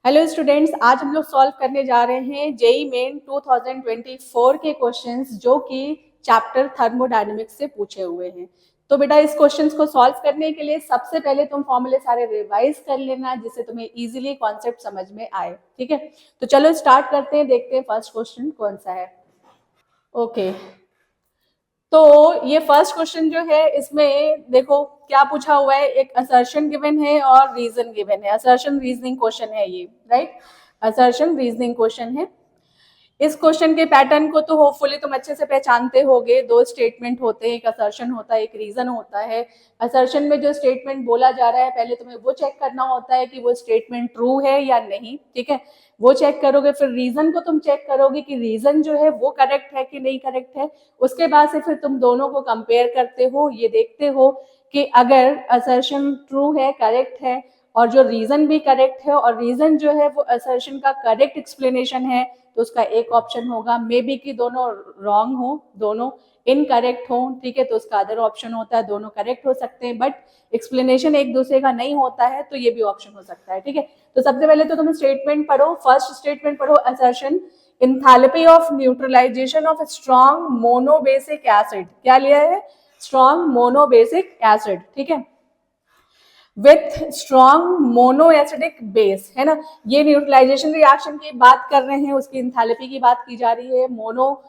Hello students, आज हम लोग सॉल्व करने जा रहे हैं जेई मेन 2024 के क्वेश्चंस जो कि चैप्टर थर्मोडायनेमिक्स से पूछे हुए हैं। तो बेटा इस क्वेश्चंस को सॉल्व करने के लिए सबसे पहले तुम फॉर्मूले सारे रिवाइज कर लेना जिससे तुम्हें इजीली कॉन्सेप्ट समझ में आए। ठीक है, तो चलो स्टार्ट करते हैं, देखते हैं फर्स्ट क्वेश्चन कौन सा है। ओके, तो ये फर्स्ट क्वेश्चन जो है इसमें देखो क्या पूछा हुआ है, एक असर्शन गिवन है और रीजन गिवन है। असर्शन रीजनिंग क्वेश्चन है ये, राइट। असर्शन रीजनिंग क्वेश्चन है। इस क्वेश्चन के पैटर्न को तो होपफुली तुम अच्छे से पहचानते होगे। दो स्टेटमेंट होते हैं, एक असर्शन होता है, एक रीजन होता है। असर्शन में जो स्टेटमेंट बोला जा रहा है पहले तुम्हें वो चेक करना होता है कि वो स्टेटमेंट ट्रू है या नहीं। ठीक है, वो चेक करोगे, फिर रीजन को तुम चेक करोगे कि रीजन जो है वो करेक्ट है कि नहीं करेक्ट है। उसके बाद से फिर तुम दोनों को कंपेयर करते हो, ये देखते हो कि अगर असर्शन ट्रू है, करेक्ट है, और जो रीजन भी करेक्ट है और रीजन जो है वो असर्शन का करेक्ट एक्सप्लेनेशन है, तो उसका एक ऑप्शन होगा। मे बी कि दोनों रॉन्ग हो, दोनों इनकरेक्ट हो, ठीक है, तो उसका अदर ऑप्शन होता है दोनों करेक्ट हो सकते हैं, बट एक्सप्लेनेशन एक दूसरे का नहीं होता है, तो ये भी ऑप्शन हो सकता है। ठीक है, तो सबसे पहले तो तुम स्टेटमेंट पढ़ो, फर्स्ट स्टेटमेंट पढ़ो, assertion enthalpy of neutralisation of strong monobasic acid. क्या लिया है? Strong monobasic acid. ठीक है, with strong mono acidic base, है ना। ये न्यूट्रलाइजेशन रिएक्शन की बात कर रहे हैं, उसकी इंथैल्पी की बात की जा रही है। मोनो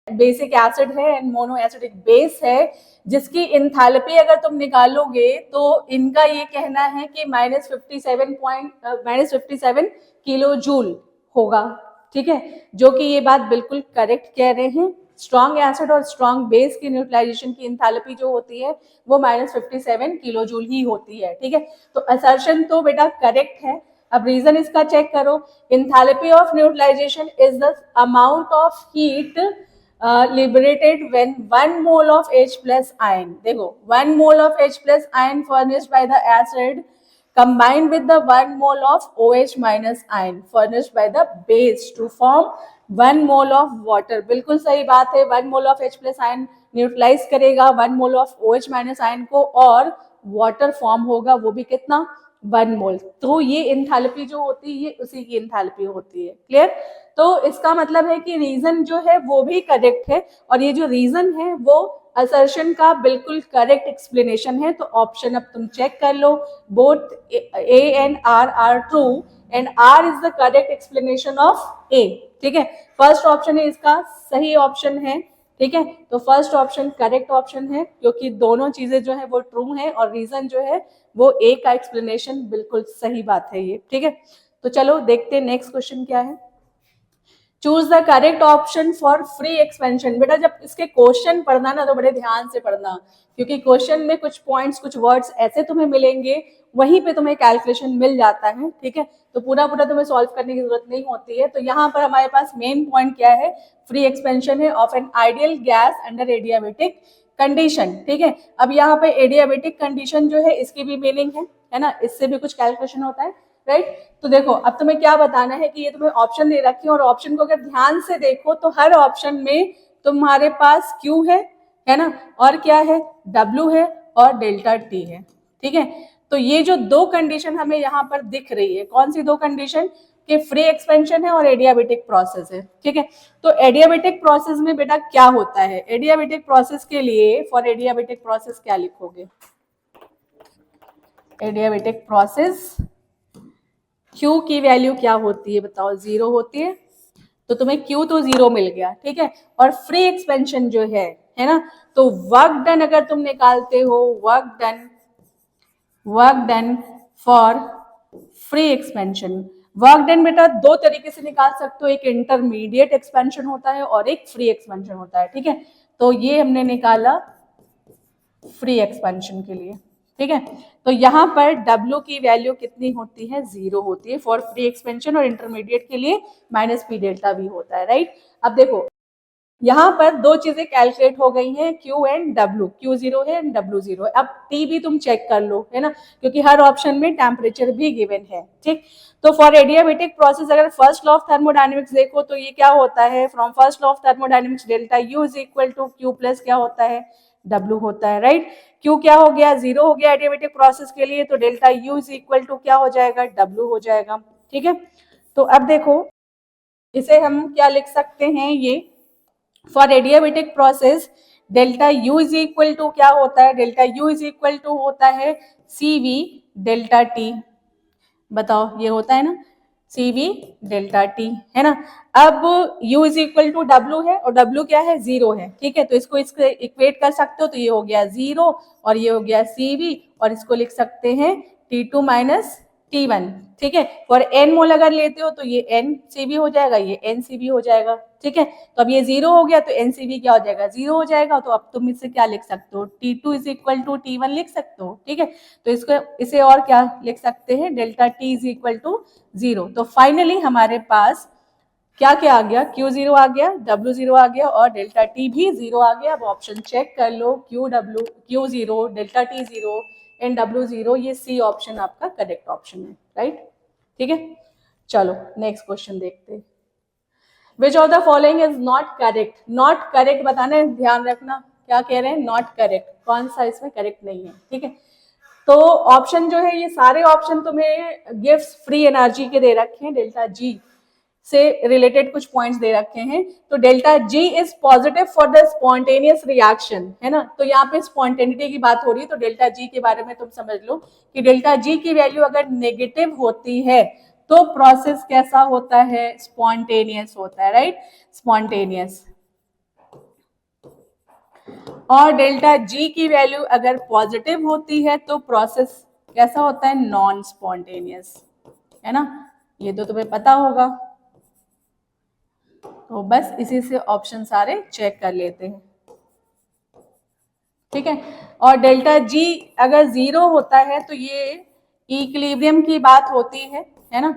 बेसिक एसिड है एंड मोनो एसिडिक बेस है, जिसकी इंथैल्पी अगर तुम निकालोगे तो इनका ये कहना है कि -57 किलो जूल होगा। ठीक है, जो कि ये बात बिल्कुल करेक्ट कह रहे हैं। स्ट्रॉन्ग एसिड और स्ट्रॉन्ग बेस की न्यूट्रलाइजेशन की इंथैल्पी जो होती है वो -57 किलो जूल ही होती है। ठीक है, तो असर्शन तो बेटा करेक्ट है। अब रीजन इसका चेक करो। Enthalpy of neutralisation is the amount of heat liberated when 1 mole of H plus ion, देखो 1 mole of H plus ion furnished by the acid combined with the 1 mole of OH minus ion furnished by the base to form 1 mole of water। बिल्कुल सही बात है, 1 mole of H plus ion neutralise करेगा 1 mole of OH minus ion को और water form होगा, वो भी कितना? 1 मोल। तो ये इंथैल्पी जो होती है ये उसी की इंथैल्पी होती है। क्लियर? तो इसका मतलब है कि रीजन जो है वो भी करेक्ट है, और ये जो रीजन है वो असर्शन का बिल्कुल करेक्ट एक्सप्लेनेशन है। तो ऑप्शन अब तुम चेक कर लो, both A and R are true and R is the correct explanation of A. ठीक है, फर्स्ट ऑप्शन है इसका सही ऑप्शन है। ठीक है, तो फर्स्ट ऑप्शन करेक्ट ऑप्शन है क्योंकि दोनों चीजें जो है वो ट्रू है और रीजन जो है वो ए का एक्सप्लेनेशन बिल्कुल सही बात है ये। ठीक है, तो चलो देखते हैं नेक्स्ट क्वेश्चन क्या है। Choose the correct option for free expansion. बेटा जब इसके क्वेश्चन पढ़ना ना तो बड़े ध्यान से पढ़ना, क्योंकि क्वेश्चन में कुछ पॉइंट्स कुछ वर्ड्स ऐसे तुम्हें मिलेंगे वहीं पे तुम्हें कैलकुलेशन मिल जाता है। ठीक है, तो पूरा पूरा तुम्हें सॉल्व करने की जरूरत नहीं होती है। तो यहाँ पर हमारे पास मेन पॉइंट क्या है? फ्री एक्सपेंशन है of an ideal gas under adiabatic condition. ठीक है, अब यहाँ पे एडियाबेटिक कंडीशन जो है इसकी भी मीनिंग है ना, इससे भी कुछ कैलकुलेशन होता है, राइट। तो देखो अब तुम्हें क्या बताना है कि ये तुम्हें ऑप्शन दे रखी है और ऑप्शन को अगर ध्यान से देखो तो हर ऑप्शन में तुम्हारे पास Q है ना, और क्या है? W है और डेल्टा T है। ठीक है, तो ये जो दो कंडीशन हमें यहाँ पर दिख रही है, कौन सी दो कंडीशन? कि फ्री एक्सपेंशन है और एडियाबेटिक प्रोसेस है। ठीक है, तो एडियाबेटिक प्रोसेस में बेटा क्या होता है? एडियाबेटिक प्रोसेस के लिए फॉर एडियाबेटिक प्रोसेस क्या लिखोगे? एडियाबेटिक प्रोसेस Q की वैल्यू क्या होती है बताओ? 0 होती है, तो तुम्हें Q तो 0 मिल गया। ठीक है, और फ्री एक्सपेंशन जो है ना, तो वर्क डन अगर तुम निकालते हो, work done for free expansion, work done बेटा दो तरीके से निकाल सकते हो, एक इंटरमीडिएट एक्सपेंशन होता है और एक फ्री एक्सपेंशन होता है। ठीक है, तो ये हमने निकाला फ्री एक्सपेंशन के लिए। ठीक है, तो यहाँ पर W की वैल्यू कितनी होती है? 0 होती है फॉर फ्री एक्सपेंशन, और इंटरमीडिएट के लिए -P डेल्टा भी होता है, राइट। अब देखो यहाँ पर दो चीजें कैलकुलेट हो गई हैं, Q एंड W। Q 0 है एंड W 0 है। अब T भी तुम चेक कर लो, है ना, क्योंकि हर ऑप्शन में टेम्परेचर भी गिवन है। ठीक, तो फॉर एडियाबेटिक प्रोसेस अगर फर्स्ट लॉ ऑफ थर्मोडायनेमिक्स देखो तो ये क्या होता है? From first law of thermodynamics delta U is equal to Q plus क्या होता है? W होता है, राइट। Q क्या हो गया? 0 हो गया एडियाबेटिक प्रोसेस के लिए, तो delta U is equal to क्या हो जाएगा? W हो जाएगा। ठीक है। तो अब देखो इसे हम क्या लिख सकते हैं, ये for adiabatic process delta U is equal to क्या होता है, delta U is equal to होता है सी वी डेल्टा टी। बताओ ये होता है ना सी वी डेल्टा टी, है ना। अब u is equal to W है और w क्या है, जीरो है, ठीक है। तो इसको इक्वेट कर सकते हो, तो ये हो गया जीरो और ये हो गया सी वी और इसको लिख सकते हैं T2 माइनस T1, ठीक है। और n मोल अगर लेते हो तो ये n Cv हो जाएगा, ये n Cv हो जाएगा, ठीक है। तो अब ये जीरो हो गया तो n Cv क्या हो जाएगा, जीरो हो जाएगा। तो अब तुम इससे क्या लिख सकते हो, T2 is equal to T1 लिख सकते हो, ठीक है। तो इसको इसे और क्या लिख सकते हैं, delta T is equal to zero. तो फाइनली हमारे पास क्या क्या आ गया, Q जीरो आ गया, W जीरो आ गया और डेल्टा T भी जीरो आ गया। अब ऑप्शन चेक कर लो, Q zero, delta T zero and W zero, ये सी ऑप्शन आपका करेक्ट ऑप्शन है, राइट, ठीक है। चलो नेक्स्ट क्वेश्चन देखते हैं। Which of the following is not correct, not correct बताना है, ध्यान रखना क्या कह रहे हैं, नॉट करेक्ट, कौन सा इसमें करेक्ट नहीं है, ठीक है। तो ऑप्शन जो है, ये सारे ऑप्शन तुम्हें गिव्स फ्री एनर्जी के दे रखे हैं, डेल्टा जी से रिलेटेड कुछ पॉइंट्स दे रखे हैं। तो delta ji is positive for the spontaneous reaction, है ना। तो यहाँ पे स्पॉन्टेनिटी की बात हो रही है, तो डेल्टा जी के बारे में तुम समझ लो कि डेल्टा जी की वैल्यू अगर नेगेटिव होती है तो प्रोसेस कैसा होता है, स्पॉन्टेनियस होता है, राइट, स्पॉन्टेनियस। और डेल्टा जी की वैल्यू अगर पॉजिटिव होती है तो प्रोसेस कैसा होता है, नॉन स्पॉन्टेनियस, है ना। ये तो तुम्हें पता होगा। तो बस इसी से ऑप्शन सारे चेक कर लेते हैं, ठीक है। और डेल्टा जी अगर जीरो होता है तो ये इक्विलिब्रियम की बात होती है ना,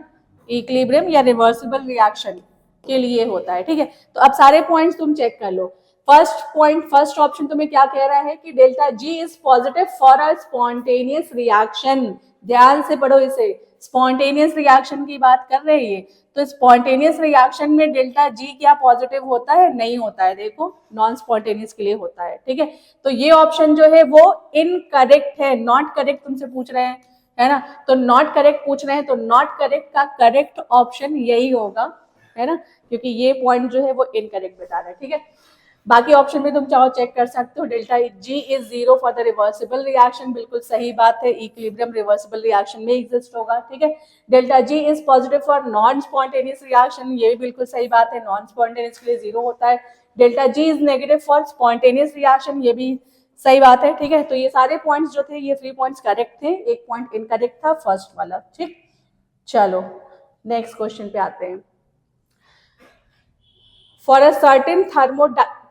इक्विलिब्रियम या रिवर्सिबल रिएक्शन के लिए होता है, ठीक है। तो अब सारे पॉइंट्स तुम चेक कर लो। फर्स्ट पॉइंट, फर्स्ट ऑप्शन तुम्हें क्या कह रहा है कि delta G is positive for a spontaneous reaction. ध्यान से पढ़ो इसे, स्पॉन्टेनियस रिएक्शन की बात कर रहे हैं। तो स्पॉन्टेनियस रिएक्शन में डेल्टा जी क्या पॉजिटिव होता है, नहीं होता है, देखो नॉन स्पॉन्टेनियस के लिए होता है, ठीक है। तो ये ऑप्शन जो है वो इनकरेक्ट है, नॉट करेक्ट तुमसे पूछ रहे हैं, है ना। तो नॉट करेक्ट पूछ रहे हैं, तो नॉट करेक्ट का करेक्ट ऑप्शन यही होगा, है ना, क्योंकि ये पॉइंट जो है वो इनकरेक्ट बता रहा है, ठीक है। बाकी ऑप्शन में तुम चाहो चेक कर सकते हो। Delta G is zero for the reversible reaction, बिल्कुल सही बात है, इक्विलिब्रियम रिवर्सिबल रिएक्शन में एग्जिस्ट होगा, ठीक है। Delta G is positive for non spontaneous reaction, ये भी बिल्कुल सही बात है, नॉन स्पॉन्टेनियस के लिए जीरो होता है। Delta G is negative for spontaneous reaction, ये भी सही बात है, ठीक है। तो ये सारे पॉइंट्स जो थे, ये 3 पॉइंट्स करेक्ट थे, एक पॉइंट इनकरेक्ट था, फर्स्ट वाला, ठीक। चलो नेक्स्ट क्वेश्चन पे आते हैं। For a certain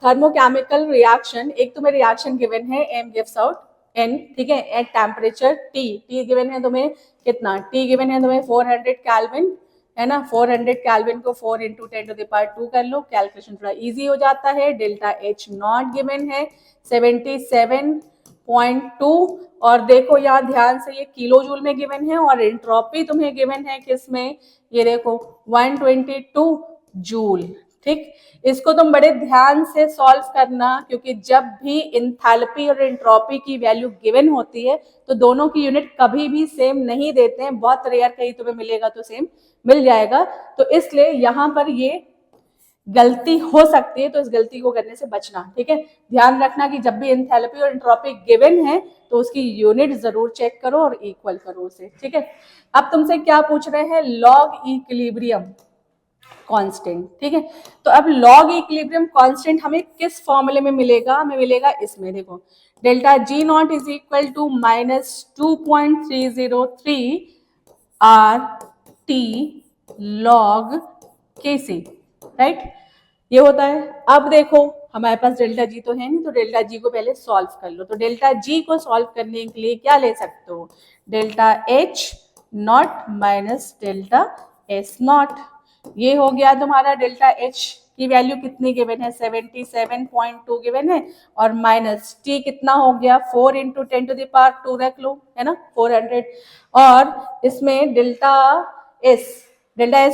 thermochemical reaction, एक तुम्हें रिएक्शन गिवन है, m गिव्स आउट n, ठीक है, एट टेम्परेचर t गिवन है तुम्हें कितना, t गिवन है तुम्हें 400 केल्विन, है ना। 400 केल्विन को 4 इंटू 10⁻² कर लो, कैलकुलेशन थोड़ा इजी हो जाता है। डेल्टा एच नॉट गिवन है 77.2 और देखो यहाँ ध्यान से, ये किलो जूल में गिवन है और एंट्रोपी तुम्हें गिवन है किसमें, ये देखो 122 जूल, ठीक। इसको तुम बड़े ध्यान से सॉल्व करना, क्योंकि जब भी इंथैल्पी और एंट्रोपी की वैल्यू गिवन होती है तो दोनों की यूनिट कभी भी सेम नहीं देते हैं, बहुत रेयर कहीं तुम्हें मिलेगा तो सेम मिल जाएगा। तो इसलिए यहाँ पर ये गलती हो सकती है, तो इस गलती को करने से बचना, ठीक है। ध्यान रखना कि जब भी एंथैल्पी और एंट्रोपी गिवन है तो उसकी यूनिट जरूर चेक करो और इक्वल करो उसे, ठीक है। अब तुमसे क्या पूछ रहे हैं, लॉग इक्विलिब्रियम कांस्टेंट, ठीक है। तो अब लॉग इक्विलिब्रियम कांस्टेंट हमें किस फॉर्मूले में मिलेगा, हमें मिलेगा इसमें, देखो delta G naught is equal to -2.303 R T log K C, right, ये होता है। अब देखो हमारे पास डेल्टा जी तो है नहीं, तो डेल्टा जी को पहले सॉल्व कर लो। तो डेल्टा जी को सॉल्व करने के लिए क्या ले सकते हो, delta H not minus delta S not, ये हो गया तुम्हारा। डेल्टा एच की वैल्यू कितनी गिवन है, 77.2 गिवन है और माइनस टी कितना हो गया, 4 इंटू 10⁻² रख लो, है ना, 400। और इसमें डेल्टा एस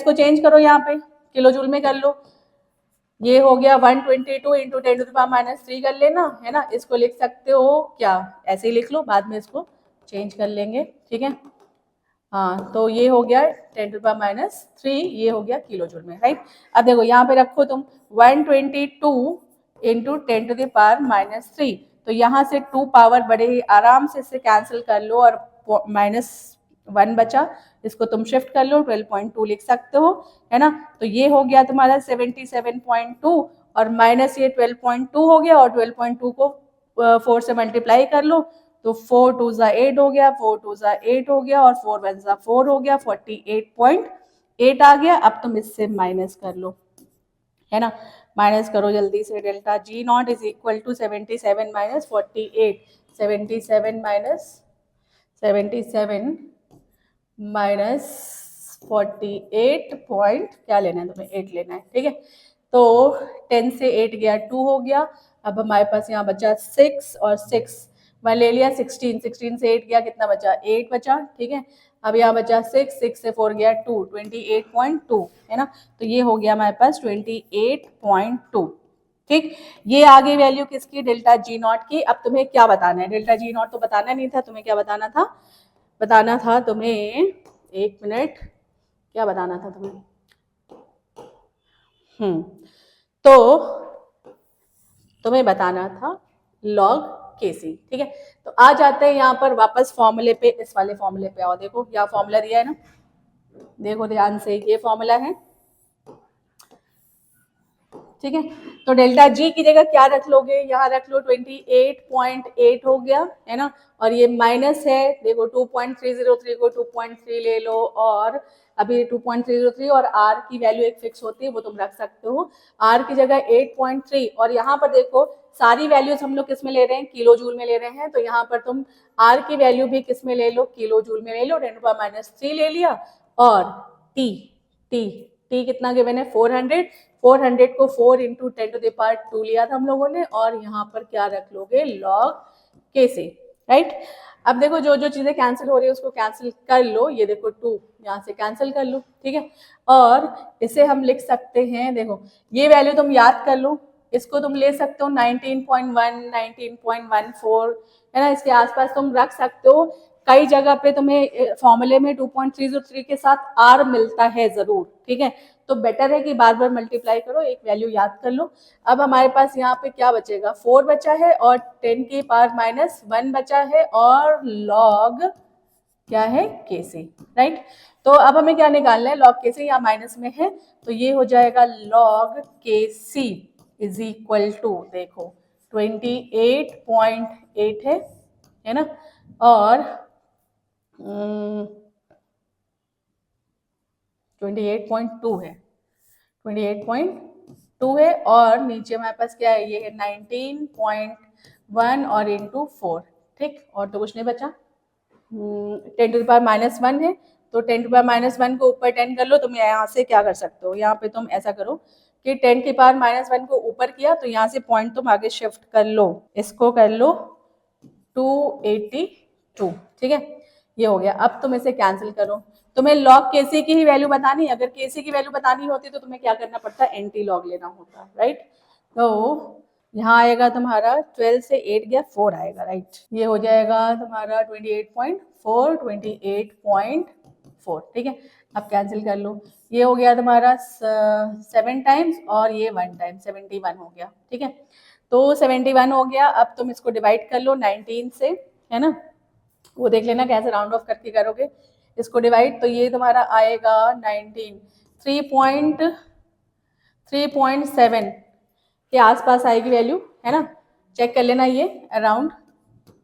को चेंज करो, यहाँ पे किलो जूल में कर लो, ये हो गया 122 इंटू 10⁻³ कर लेना, है ना। इसको लिख सकते हो क्या, ऐसे ही लिख लो, बाद में इसको चेंज कर लेंगे, ठीक है। हाँ, तो ये हो गया 10⁻³ ये हो गया किलो जूल में, राइट। अब देखो यहाँ पे रखो तुम 122 इंटू 10⁻³ तो यहाँ से 2 पावर बड़े आराम से इससे कैंसिल कर लो और -1 बचा, इसको तुम शिफ्ट कर लो 12.2 लिख सकते हो, है ना। तो ये हो गया तुम्हारा 77.2 और माइनस ये 12.2 हो गया और 12.2 को 4 से मल्टीप्लाई कर लो तो 4 2 ज़ा 8 हो गया, 4 2 ज़ा 8 हो गया और 4 1 ज़ा 4 हो गया, 48.8 आ गया। अब तुम इससे माइनस कर लो, है ना, माइनस करो जल्दी से। Delta G naught is equal to 77 minus 48, 77 minus 48 point क्या लेना है तुम्हें, 8 लेना है, ठीक है। तो 10 से 8 गया 2 हो गया। अब हमारे पास यहाँ बचा 6 और 6 मैं ले लिया 16, 16 से 8 गया कितना बचा, 8 बचा, ठीक है। अब यहाँ बचा 6, 6 से 4 गया 2, 28.2, है ना। तो ये हो गया हमारे पास 28.2, ठीक। ये आगे वैल्यू किसकी, डेल्टा जी नॉट की। अब तुम्हें क्या बताना है, डेल्टा जी नॉट तो बताना नहीं था, तुम्हें क्या बताना था, बताना था तुम्हें, एक मिनट, क्या बताना था तुम्हें, तो तुम्हें बताना था लॉग केसी, ठीक है। तो आ जाते हैं यहाँ पर वापस फॉर्मूले पे, इस वाले फॉर्मूले पे आओ, देखो यहाँ फॉर्मूला दिया है ना, देखो ध्यान से, ये फॉर्मूला है, ठीक है। तो डेल्टा जी की जगह क्या रख लोगे, यहाँ रख लो 28.8 हो गया, है ना, और ये माइनस है, देखो 2.303 को 2.3 ले लो और अभी 2.303 और आर की वैल्यू एक फिक्स होती है वो तुम रख सकते हो, आर की जगह 8.3 और यहाँ पर देखो सारी वैल्यूज हम लोग किस में ले रहे हैं, किलो जूल में ले रहे हैं, तो यहाँ पर तुम आर की वैल्यू भी किस में ले लो, किलो जूल में ले लो, 10⁻³ ले लिया और टी टी टी कितना गिवन है 400, 400 को 4 इंटू 10⁻² लिया था हम लोगों ने और यहाँ पर क्या रख लोगे, लॉग के से, राइट। अब देखो जो जो चीजें कैंसिल हो रही है उसको कैंसिल कर लो, ये देखो 2 यहाँ से कैंसिल कर लो, ठीक है। और इसे हम लिख सकते हैं, देखो ये वैल्यू तुम याद कर लो, इसको तुम ले सकते हो 19.1, 19.14, है ना, इसके आसपास तुम रख सकते हो। कई जगह पे तुम्हें फॉर्मूले में 2.303 के साथ आर मिलता है जरूर, ठीक है, तो बेटर है कि बार बार मल्टीप्लाई करो, एक वैल्यू याद कर लो। अब हमारे पास यहाँ पे क्या बचेगा, 4 बचा है और 10⁻⁻1 बचा है और लॉग क्या है, के से, राइट। तो अब हमें क्या निकालना है, लॉग के से, या माइनस में है तो ये हो जाएगा log K C is equal to, देखो 28.8 है ना, और 28.2 है, 28.2 है और नीचे हमारे पास क्या है, ये है 19.1 और इंटू 4, ठीक, और तो कुछ नहीं बचा। 10⁻⁻1 है तो 10⁻⁻1 को ऊपर 10 कर लो, तुम यहाँ से क्या कर सकते हो, यहाँ पे तुम ऐसा करो कि 10⁻⁻1 को ऊपर किया तो यहाँ से पॉइंट तुम आगे शिफ्ट कर लो, इसको कर लो 282, ठीक है, ये हो गया। अब तुम इसे कैंसिल करो, तुम्हें लॉग केसी की ही वैल्यू बतानी, अगर केसी की वैल्यू बतानी होती तो तुम्हें क्या करना पड़ता, एंटी लॉग लेना होता, राइट। तो यहाँ आएगा तुम्हारा 12 से 8 गया 4 आएगा, राइट, ये हो जाएगा तुम्हारा 28.4, 28.4, ठीक है। अब कैंसिल कर लो, ये हो गया तुम्हारा 7 टाइम्स और ये 1 टाइम 71 हो गया, ठीक है। तो 71 हो गया। अब तुम इसको डिवाइड कर लो 19 से, है ना, वो देख लेना कैसे राउंड ऑफ करके करोगे इसको डिवाइड, तो ये तुम्हारा आएगा 19 3.7 के आसपास आएगी वैल्यू, है ना, चेक कर लेना, ये अराउंड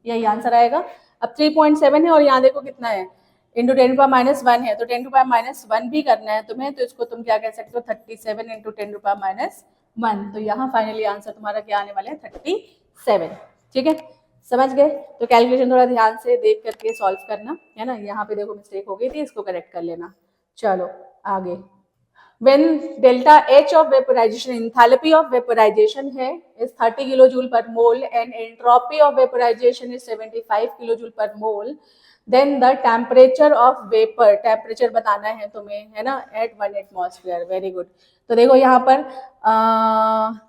यही आंसर आएगा। अब 3.7 है और यहाँ देखो कितना है, इंटू 10⁻1 है, तो 10⁻1 भी करना है तुम्हें, तो इसको तुम क्या कह सकते हो 37 इंटू 10⁻1, तो यहाँ फाइनली आंसर तुम्हारा क्या आने वाला है 37, ठीक है, समझ गए। तो कैलकुलेशन थोड़ा ध्यान से देख करके सॉल्व करना, है ना, यहाँ पे देखो मिस्टेक हो गई थी, इसको करेक्ट कर लेना। चलो आगे, when delta H of vaporization, enthalpy of vaporization है is 30 kilojoule per mole and entropy of vaporization is 75 kilojoule per mole, then the temperature of vapor, temperature बताना है तुम्हें, है ना, at 1 atmosphere, very good। तो देखो यहाँ पर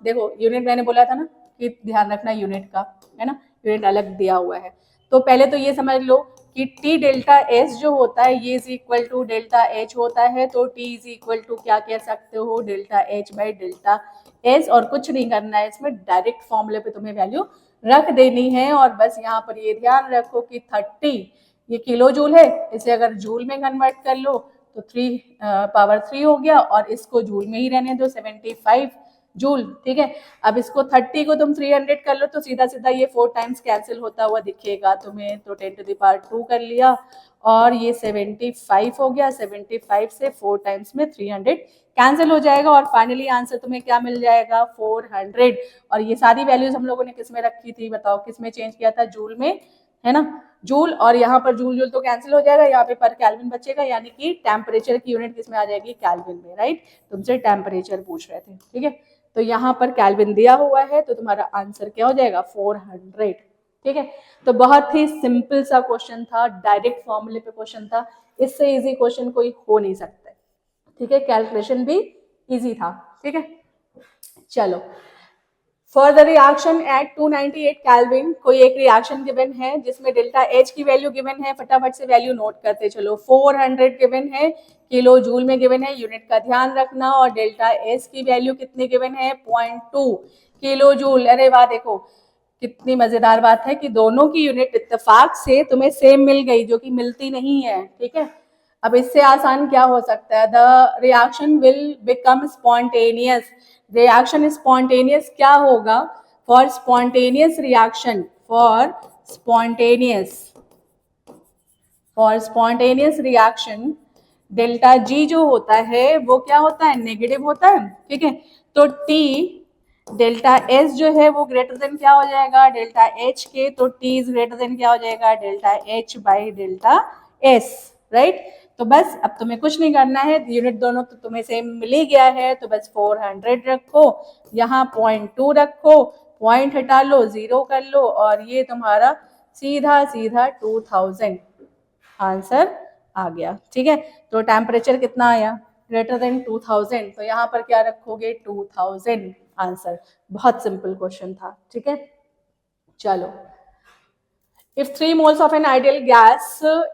देखो यूनिट मैंने बोला था ना कि ध्यान रखना यूनिट का, है ना, यूनिट अलग दिया हुआ है। तो पहले तो ये समझ लो कि टी डेल्टा एस जो होता है ये is equal to delta H होता है, तो टी इज इक्वल टू क्या कह सकते हो, delta H by delta S, और कुछ नहीं करना है इसमें, डायरेक्ट फॉर्मूले पे तुम्हें वैल्यू रख देनी है। और बस यहाँ पर ये ध्यान रखो कि 30 ये किलो जूल है, इसे अगर जूल में कन्वर्ट कर लो तो 3 पावर 3 हो गया, और इसको जूल में ही रहने दो 75 जूल, ठीक है। अब इसको 30 को तुम 300 कर लो तो सीधा सीधा ये 4 टाइम्स कैंसिल होता हुआ दिखेगा तुम्हें, तो 10 टू द पावर 2 कर लिया, और ये 75 हो गया, 75 से 4 टाइम्स में 300 कैंसिल हो जाएगा, और फाइनली आंसर तुम्हें क्या मिल जाएगा, 400। और ये सारी वैल्यूज हम लोगों ने किस में रखी थी, बताओ किस में चेंज किया था, जूल में, है ना, जूल, और यहाँ पर जूल जूल तो कैंसिल हो जाएगा, यहाँ पे पर केल्विन बचेगा, यानी कि टेम्परेचर की यूनिट किस में आ जाएगी, केल्विन में, राइट। तुमसे टेम्परेचर पूछ रहे थे, ठीक है, तो यहाँ पर केल्विन दिया हुआ है, तो तुम्हारा आंसर क्या हो जाएगा, 400, ठीक है। तो बहुत ही सिंपल सा क्वेश्चन था, डायरेक्ट फॉर्मूले पे क्वेश्चन था, इससे इजी क्वेश्चन कोई हो नहीं सकता, ठीक है, कैलकुलेशन भी इजी था, ठीक है। चलो, for the reaction at 298 kelvin, कोई एक रिएक्शन गिवन है जिसमें डेल्टा एच की वैल्यू गिवन है, फटाफट से वैल्यू नोट करते चलो। 400 गिवन है, किलो जूल में गिवन है, यूनिट का ध्यान रखना, और डेल्टा एच की वैल्यू कितनी गिवन है, 0.2 किलो जूल। अरे वाह, देखो कितनी मजेदार बात है कि दोनों की यूनिट इत्तेफाक से तुम्हें सेम मिल गई, जो कि मिलती नहीं है, ठीक है। अब इससे आसान क्या हो सकता है, the reaction will become spontaneous, reaction spontaneous क्या होगा, for spontaneous reaction, for spontaneous reaction delta G जो होता है वो क्या होता है, नेगेटिव होता है, ठीक है। तो टी डेल्टा एस जो है वो ग्रेटर देन क्या हो जाएगा, डेल्टा एच के, तो टी इज ग्रेटर देन क्या हो जाएगा, delta H by delta S, right. तो बस अब तुम्हें कुछ नहीं करना है, यूनिट दोनों तो तुम्हें सेम मिल ही गया है, तो बस 400 रखो, यहाँ 0.2 रखो, पॉइंट हटा लो, 0 कर लो, और ये तुम्हारा सीधा सीधा 2000 आंसर आ गया, ठीक है। तो टेम्परेचर कितना आया, ग्रेटर देन 2000, तो यहाँ पर क्या रखोगे, 2000 आंसर। बहुत सिंपल क्वेश्चन था, ठीक है। चलो, if 3 moles of an ideal gas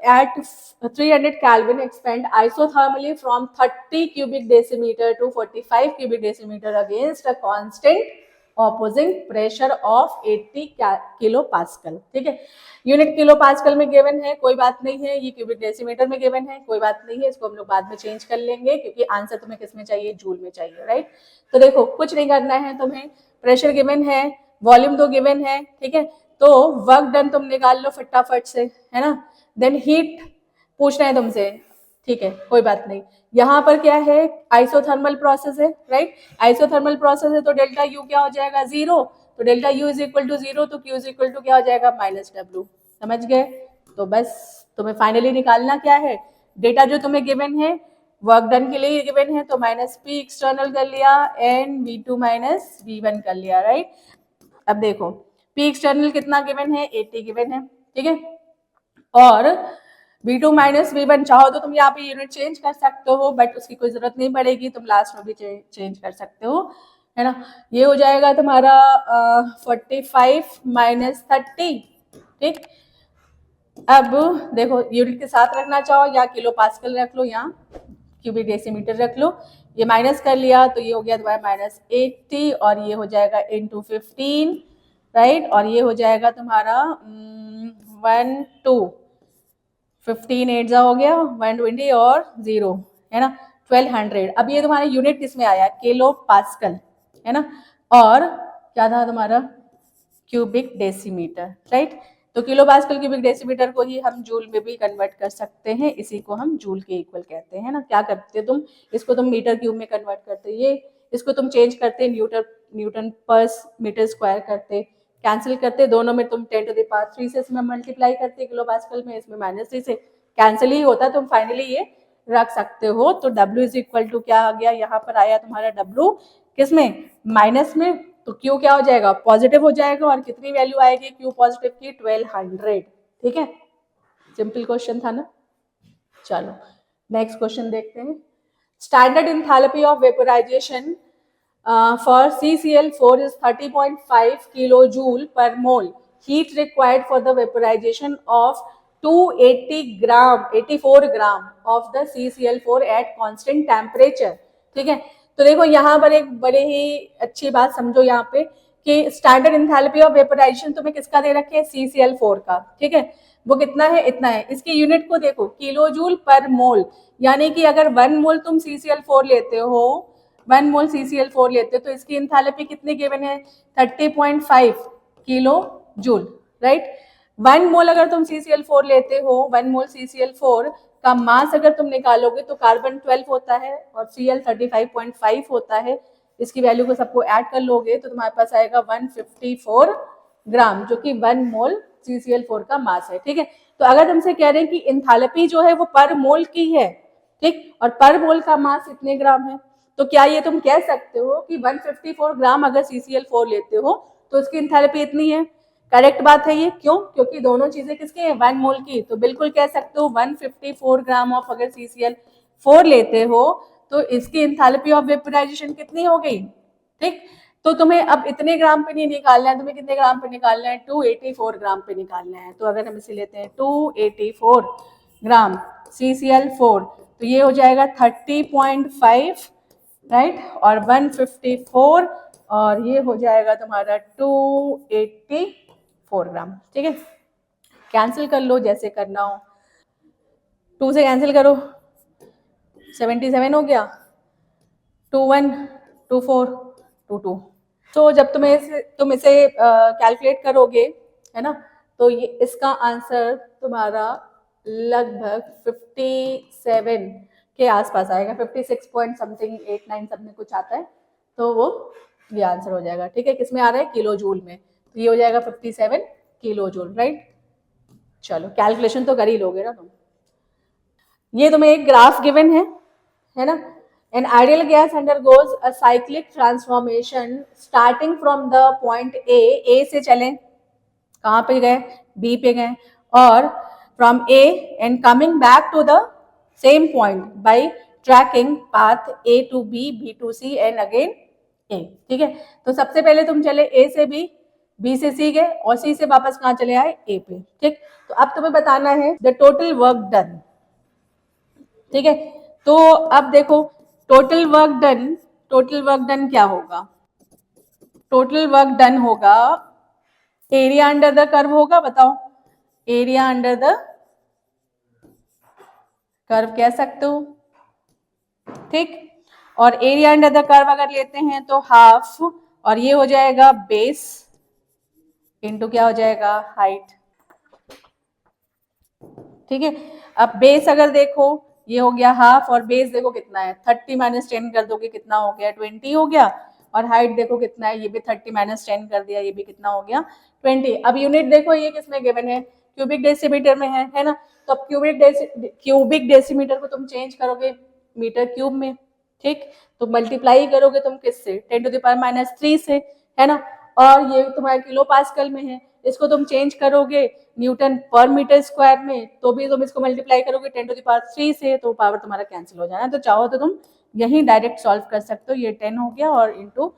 at 300 Kelvin expand isothermally from 30 cubic decimeter to 45 cubic decimeter against a constant opposing pressure of 80 kilo pascal, ठीक है। यूनिट किलो पास्कल में गिवन है, कोई बात नहीं है, ये क्यूबिक डेसीमीटर में गिवन है, कोई बात नहीं है, इसको हम लोग बाद में चेंज कर लेंगे, क्योंकि आंसर तुम्हें किस में चाहिए, जूल में चाहिए, राइट। तो देखो कुछ नहीं करना है तुम्हें, प्रेशर गिवन है, वॉल्यूम तो गिवन है, ठीक है, तो वर्क डन तुम निकाल लो फटाफट से, है ना। देन हीट पूछना है तुमसे, ठीक है, कोई बात नहीं। यहाँ पर क्या है, आइसोथर्मल प्रोसेस है, राइट, आइसोथर्मल प्रोसेस है, तो डेल्टा यू क्या हो जाएगा, 0, तो delta U is equal to 0, तो क्यू इज इक्वल टू क्या हो जाएगा, माइनस डब्ल्यू, समझ गए। तो बस तुम्हें फाइनली निकालना क्या है, डेटा जो तुम्हें गिवन है, वर्क डन के लिए गिवन है, तो माइनस पी एक्सटर्नल कर लिया, एंड V2 माइनस V1 कर लिया, राइट। अब देखो पी एक्सटर्नल कितना गिवन है, 80 गिवन है, ठीक है, और V2 माइनस V1 चाहो तो तुम यहाँ पे यूनिट चेंज कर सकते हो, बट उसकी कोई जरूरत नहीं पड़ेगी, तुम लास्ट में भी चेंज कर सकते हो, है ना। ये हो जाएगा तुम्हारा 45 माइनस 30, ठीक। अब देखो यूनिट के साथ रखना चाहो या किलो पास्कल रख लो, या क्यूबिक डेसीमीटर रख लो, ये माइनस कर लिया तो ये हो गया तुम्हारा माइनस 80, और ये हो जाएगा इंटू 15, राइट, और ये हो जाएगा तुम्हारा 1 2 15 8 हो गया 120 और 0, है ना, 1200। अब ये तुम्हारा यूनिट किस में आया, किलो पास्कल, है ना, और क्या था तुम्हारा, क्यूबिक डेसीमीटर, राइट। तो किलो पास्कल क्यूबिक डेसीमीटर को ही हम जूल में भी कन्वर्ट कर सकते हैं, इसी को हम जूल के इक्वल कहते हैं ना। क्या करते तुम, इसको तुम मीटर क्यूब में कन्वर्ट करते, ये इसको तुम चेंज करते न्यूटन पर मीटर स्क्वायर करते, कैंसिल करते, दोनों में तुम 10 टू द पावर 3 से इसमें मल्टीप्लाई करते, किलो पास्कल में, इसमें -3 से कैंसिल ही होता, तुम फाइनली ये रख सकते हो। तो W इज इक्वल टू क्या आ गया, यहाँ पर आया तुम्हारा W किसमें, माइनस में, तो Q क्या हो जाएगा, पॉजिटिव हो जाएगा, और कितनी वैल्यू आएगी Q पॉजिटिव की, 1200, ठीक है। सिंपल क्वेश्चन था ना। चलो नेक्स्ट क्वेश्चन देखते हैं। Standard enthalpy of vaporisation for CCl4 is 30.5 kilojoule per mole. Heat required for the vaporization of 280 gram 84 gram of the CCl4 at constant temperature. ठीक है, तो देखो यहाँ पर एक बड़े ही अच्छी बात समझो यहाँ पे कि स्टैंडर्ड एंथैल्पी ऑफ वेपोराइजेशन तुम्हें किसका दे रखे है, CCl4 का। ठीक है, वो कितना है, इतना है। इसकी यूनिट को देखो, किलो जूल पर मोल, यानी कि अगर 1 मोल तुम CCl4 लेते हो, 1 मोल CCl4 लेते हो तो इसकी एंथैल्पी कितनी गिवन है, 30.5 किलो जूल, राइट। 1 मोल अगर तुम CCl4 लेते हो, 1 मोल CCl4 का मास अगर तुम निकालोगे तो कार्बन 12 होता है और Cl 35.5 होता है। इसकी वैल्यू को सबको ऐड कर लोगे तो तुम्हारे पास आएगा 154 ग्राम, जो कि 1 मोल CCl4 का मास है। ठीक है, तो अगर तुमसे कह रहे हैं कि एंथैल्पी जो है वो पर मोल की है, ठीक, और पर मोल का मास इतने ग्राम है, तो क्या ये तुम कह सकते हो कि 154 ग्राम अगर CCl4 लेते हो तो उसकी एंथैल्पी इतनी है। करेक्ट बात है ये, क्यों, क्योंकि दोनों चीजें किसकी है, 1 मोल की। तो बिल्कुल कह सकते हो 154 ग्राम ऑफ अगर CCl4 लेते हो तो इसकी एंथैल्पी ऑफ वेपोराइजेशन कितनी हो गई। ठीक, तो तुम्हें अब इतने ग्राम पे नहीं निकालना है, तुम्हें कितने ग्राम पे निकालना है, 284 ग्राम पे निकालना है। तो अगर हम इसे लेते हैं 284 ग्राम CCl4 तो ये हो जाएगा 30.5, राइट, और 154 और ये हो जाएगा तुम्हारा 284 ग्राम। ठीक है, कैंसिल कर लो जैसे करना हो, 2 से कैंसिल करो, 77 हो गया, 21, 24, 22। तो जब तुम इसे कैलकुलेट करोगे, है ना, तो ये इसका आंसर तुम्हारा लगभग 57 के आसपास आएगा, 56 पॉइंट समथिंग 89 सब में कुछ आता है, तो वो ये आंसर हो जाएगा। ठीक है, किसमें आ रहा है, किलो जूल में, तो ये हो जाएगा 57 किलो जूल, राइट। चलो कैलकुलेशन तो कर ही लोगे ना तुम। ये तुम्हें एक ग्राफ गिवन है ना। An ideal gas undergoes a cyclic transformation starting from the point A से चलें, कहाँ पे गए, B पे गए, और from A and coming back to the same point by tracking path A to B, B to C and again A। ठीक है, तो सबसे पहले तुम चले A से B, B से C गए और C से वापस कहाँ चले आए, A पे। ठीक, तो अब तुम्हें बताना है द टोटल वर्क डन। ठीक है, तो अब देखो टोटल वर्क डन क्या होगा, टोटल वर्क डन होगा एरिया अंडर द कर्व होगा, बताओ, एरिया अंडर द कर्व कह सकते हो। ठीक, और एरिया अंडर द कर्व अगर लेते हैं तो हाफ, और ये हो जाएगा बेस इनटू क्या हो जाएगा, हाइट। ठीक है, अब बेस अगर देखो ये हो गया हाफ और बेस देखो कितना है, 30 माइनस 10 कर दोगे कितना हो गया, 20 हो गया, और हाइट देखो कितना है, ये भी 30 माइनस 10 कर दिया, ये भी कितना हो गया, 20। अब यूनिट देखो ये किसमें गिवन है, क्यूबिक डेसीमीटर में है ना, तो अब क्यूबिक डेसीमीटर को तुम चेंज करोगे मीटर क्यूब में। ठीक, तो मल्टीप्लाई करोगे तुम किससे, 10 टू द पावर माइनस 3 से, है ना, और ये तुम्हारे किलो पास्कल में है, इसको तुम चेंज करोगे न्यूटन पर मीटर स्क्वायर में, तो भी तुम इसको मल्टीप्लाई करोगे 10 टू द पावर 3 से, तो पावर तुम्हारा कैंसिल हो जाना है। तो चाहो तो तुम यही डायरेक्ट सॉल्व कर सकते हो, ये 10 हो गया और इंटू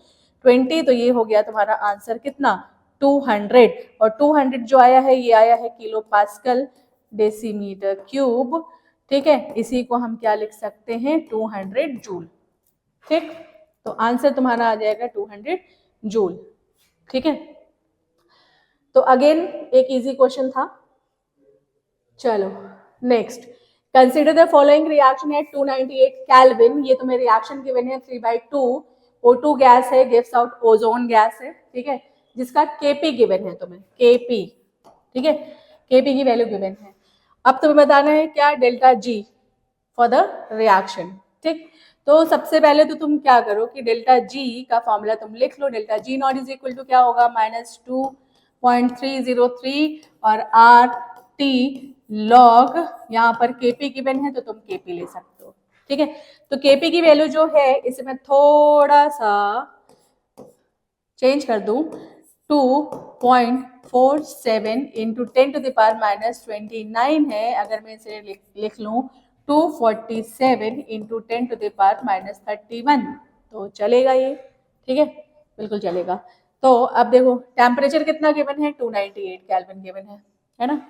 20, तो ये हो गया तुम्हारा आंसर कितना, 200। और 200 जो आया है ये आया है किलो पास्कल डेसीमीटर क्यूब। ठीक है, इसी को हम क्या लिख सकते हैं, 200 जूल। ठीक, तो आंसर तुम्हारा आ जाएगा 200 जूल। ठीक है, तो अगेन एक इजी क्वेश्चन था। चलो next, consider the following reaction at 298 kelvin. ये तुम्हें रिएक्शन गिवन है 3/2 O2 गैस है, गिव्स आउट ओजोन गैस है। ठीक है, जिसका Kp गिवन है तुम्हें, Kp। ठीक है, Kp की वैल्यू गिवन है। अब तुम्हें बताना है क्या, delta G for the reaction. ठीक, तो सबसे पहले तो तुम क्या करो कि डेल्टा G का फॉर्मूला तुम लिख लो, delta G naught is equal to क्या होगा, -2.303 और आर टी लॉग, यहाँ पर Kp गिवन है तो तुम Kp ले सकते हो। ठीक है, तो Kp की वैल्यू जो है इसे मैं थोड़ा सा चेंज कर दूं, 2.47 into 10 to the power minus 29 है। अगर मैं इसे लिख लूँ 247 into 10 to the power minus 31, तो चलेगा ये। ठीक है, बिल्कुल चलेगा। तो अब देखो टेम्परेचर कितना गिवन है, 298 केल्विन गिवन है ना।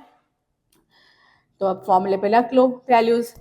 तो अब फॉर्मूले पे रख लो वैल्यूज।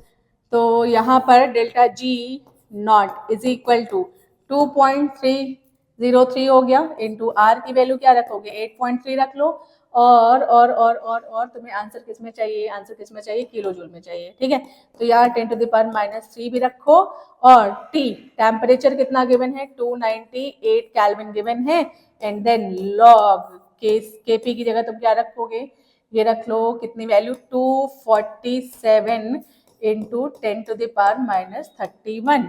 तो यहाँ पर delta G naught is equal to 2.303 हो गया, इंटू आर की वैल्यू क्या रखोगे 8.3 रख लो, और तुम्हें आंसर किस में चाहिए, आंसर किस में चाहिए, किलो जूल में चाहिए, ठीक है। तो यहाँ 10⁻³ भी रखो, और टी टेम्परेचर कितना गिवन है 298 केल्विन गिवन है, एंड देन लॉग केपी की जगह तुम क्या रखोगे, ये रख लो कितनी वैल्यू 247 इंटू 10⁻31,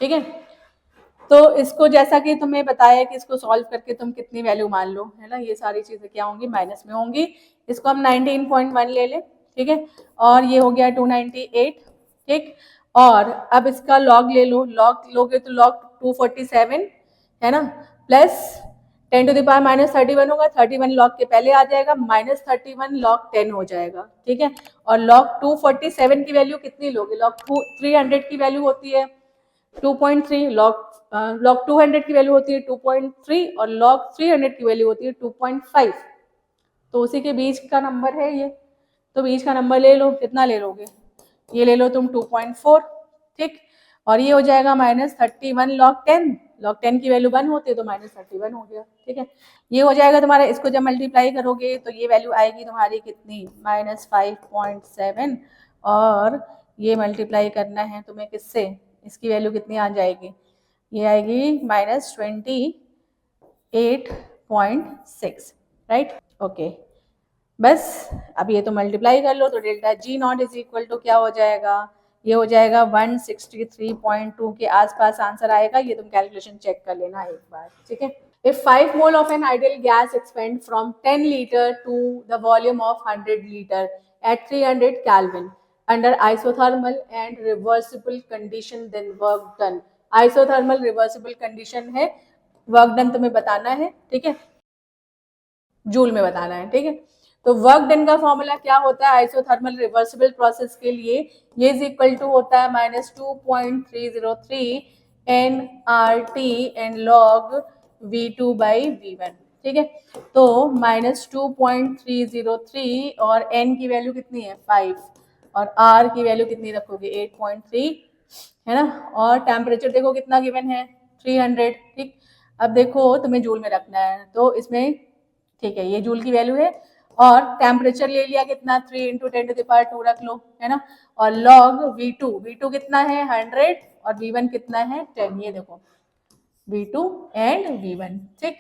ठीक है। तो इसको जैसा कि तुम्हें बताया कि इसको सॉल्व करके तुम कितनी वैल्यू मान लो, है ना, ये सारी चीजें क्या होंगी, माइनस में होंगी। इसको हम 19.1 ले लें, ठीक है, और ये हो गया 298, ठीक। और अब इसका लॉग ले लो, लॉग लोगे तो लॉग 247 है ना, प्लस 10⁻31 होगा, 31 लॉग के पहले आ जाएगा, -31 लॉग 10 हो जाएगा, ठीक है। और लॉग 247 की वैल्यू कितनी लोगे, लॉग 300 की वैल्यू होती है 2.3, लॉग 200 की वैल्यू होती है 2.3, और लॉग 300 की वैल्यू होती है 2.5। तो उसी के बीच का नंबर है ये, तो बीच का नंबर ले लो, कितना ले लोगे, ये ले लो तुम 2.4, ठीक। और ये हो जाएगा -31 लॉग 10 की वैल्यू 1 होती है तो -31 हो गया, ठीक है। ये हो जाएगा तुम्हारा, इसको जब मल्टीप्लाई करोगे तो ये वैल्यू आएगी तुम्हारी कितनी -5.7, और ये मल्टीप्लाई करना है तुम्हें किससे, इसकी वैल्यू कितनी आ जाएगी, ये आएगी -28.6, राइट, ओके। बस अब ये तो मल्टीप्लाई कर लो, तो delta G naught is equal to क्या हो जाएगा, ये हो जाएगा 163.2 के आसपास आंसर आएगा, ये तुम कैलकुलेशन चेक कर लेना एक बार, ठीक है। If 5 mole of an ideal gas expand from 10 liter to the volume of 100 liter at 300 Kelvin under isothermal and reversible condition, then work done. Isothermal reversible condition है, वर्क डन तुम्हें बताना है, ठीक है, जूल में बताना है, ठीक है। तो वर्क डन का फॉर्मूला क्या होता है आइसोथर्मल रिवर्सिबल प्रोसेस के लिए, ये इज इक्वल टू होता है -2.303 nRT एंड log V2/V1, ठीक है। तो -2.303 और n की वैल्यू कितनी है 5, और r की वैल्यू कितनी रखोगे 8.3, है ना, और टेम्परेचर देखो कितना गिवन है 300, ठीक। अब देखो तुम्हें जूल में रखना है, तो इसमें ठीक है, ये जूल की वैल्यू है, और टेम्परेचर ले लिया कितना 3 × 10⁻² रख लो, है ना, और लॉग V2 कितना है 100, और V1 कितना है 10, ये देखो V2 एंड V1, ठीक।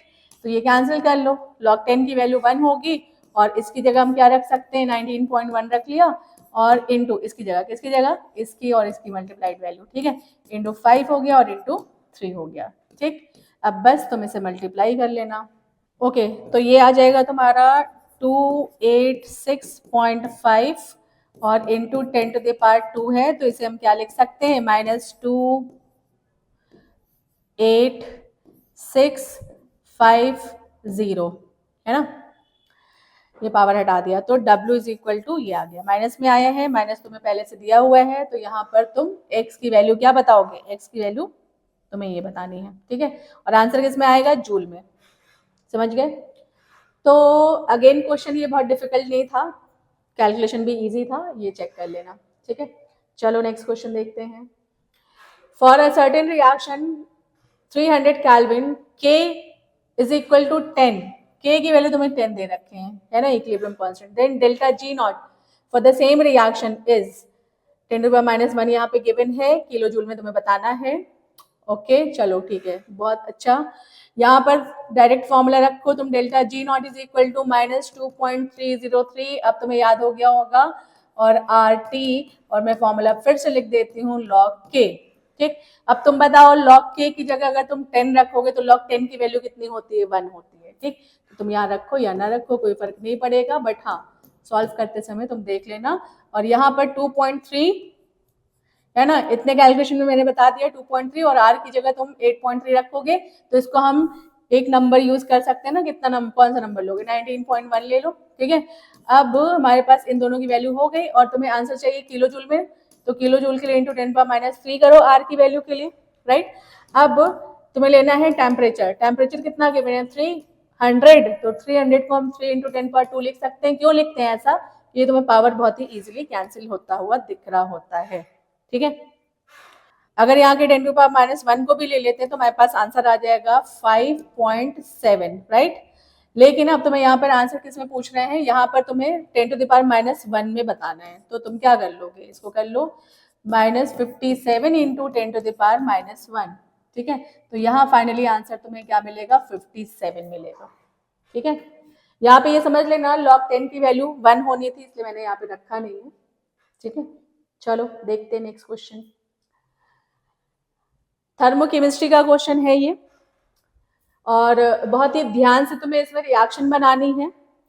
तो ये कैंसिल कर लो, log 10 की वैल्यू 1 होगी, और इसकी जगह हम क्या रख सकते हैं 19.1 रख लिया, और इंटू इसकी जगह किसकी जगह, इसकी और इसकी मल्टीप्लाइड वैल्यू, ठीक है, इंटू 5 हो गया और इंटू 3 हो गया, ठीक। अब बस तुम इसे मल्टीप्लाई कर लेना, ओके। तो ये आ जाएगा तुम्हारा 286.5 और इंटू 10⁻² है, तो इसे हम क्या लिख सकते हैं -28650, है ना, ये पावर हटा दिया, तो W इज इक्वल टू ये आ गया, माइनस में आया है, माइनस तुम्हें पहले से दिया हुआ है, तो यहाँ पर तुम x की वैल्यू क्या बताओगे, x की वैल्यू तुम्हें ये बतानी है, ठीक है, और आंसर किस में आएगा जूल में, समझ गए। तो अगेन क्वेश्चन ये बहुत डिफिकल्ट नहीं था, कैलकुलेशन भी इजी था, ये चेक कर लेना, ठीक है। चलो नेक्स्ट क्वेश्चन देखते हैं। For a certain reaction 300 kelvin K is equal to 10, K की वैल्यू तुम्हें 10 दे रखे हैं, है ना, equilibrium constant, then delta G naught for the same reaction is 10⁻⁻1 यहाँ पे गिवन है, किलो जूल में तुम्हें बताना है, ओके। चलो ठीक है, बहुत अच्छा। यहाँ पर डायरेक्ट फॉर्मूला रखो तुम, delta G naught is equal to -2.303, अब तुम्हें याद हो गया होगा, और आर टी, और मैं फॉर्मूला फिर से लिख देती हूँ लॉग के, ठीक। अब तुम बताओ लॉग के की जगह अगर तुम 10 रखोगे तो लॉग 10 की वैल्यू कितनी होती है 1 होती है, ठीक। तो तुम यहाँ रखो या ना रखो कोई फर्क नहीं पड़ेगा, बट हाँ सॉल्व करते समय तुम देख लेना। और यहाँ पर 2.3 है ना, इतने कैलकुलेशन में मैंने बता दिया 2.3, और r की जगह तुम 8.3 रखोगे, तो इसको हम एक नंबर यूज कर सकते हैं ना, कितना नंबर, कौन सा नंबर लोगे 19.1 ले लो, ठीक है। अब हमारे पास इन दोनों की वैल्यू हो गई, और तुम्हें आंसर चाहिए किलो जूल में, तो किलो जूल के लिए इंटू 10⁻³ करो r की वैल्यू के लिए, राइट। अब तुम्हें लेना है टेम्परेचर, टेम्परेचर कितना गिवन है 300, तो 300 को हम 3 × 10⁻² लिख सकते हैं, क्यों लिखते हैं ऐसा, ये तुम्हें पावर बहुत ही इजीली कैंसिल होता हुआ दिख रहा होता है, ठीक है। अगर यहाँ के 10⁻⁻1 को भी ले लेते हैं तो हमारे पास आंसर आ जाएगा 5.7, राइट। लेकिन अब तुम्हें यहाँ पर आंसर किस में पूछ रहे हैं, यहाँ पर तुम्हें 10⁻⁻1 में बताना है, तो तुम क्या कर लोगे, इसको कर लो -57 इंटू 10⁻⁻1, ठीक है। तो यहाँ फाइनली आंसर तुम्हें क्या मिलेगा, 57 मिलेगा, ठीक है। यहाँ पे ये समझ लेना log 10 की वैल्यू 1 होनी थी, इसलिए मैंने यहाँ पे रखा नहीं है, ठीक है। चलो देखते हैं नेक्स्ट क्वेश्चन। थर्मोकेमिस्ट्री का क्वेश्चन है ये, और बहुत ही ध्यान से तुम्हें इसमें रिएक्शन बनानी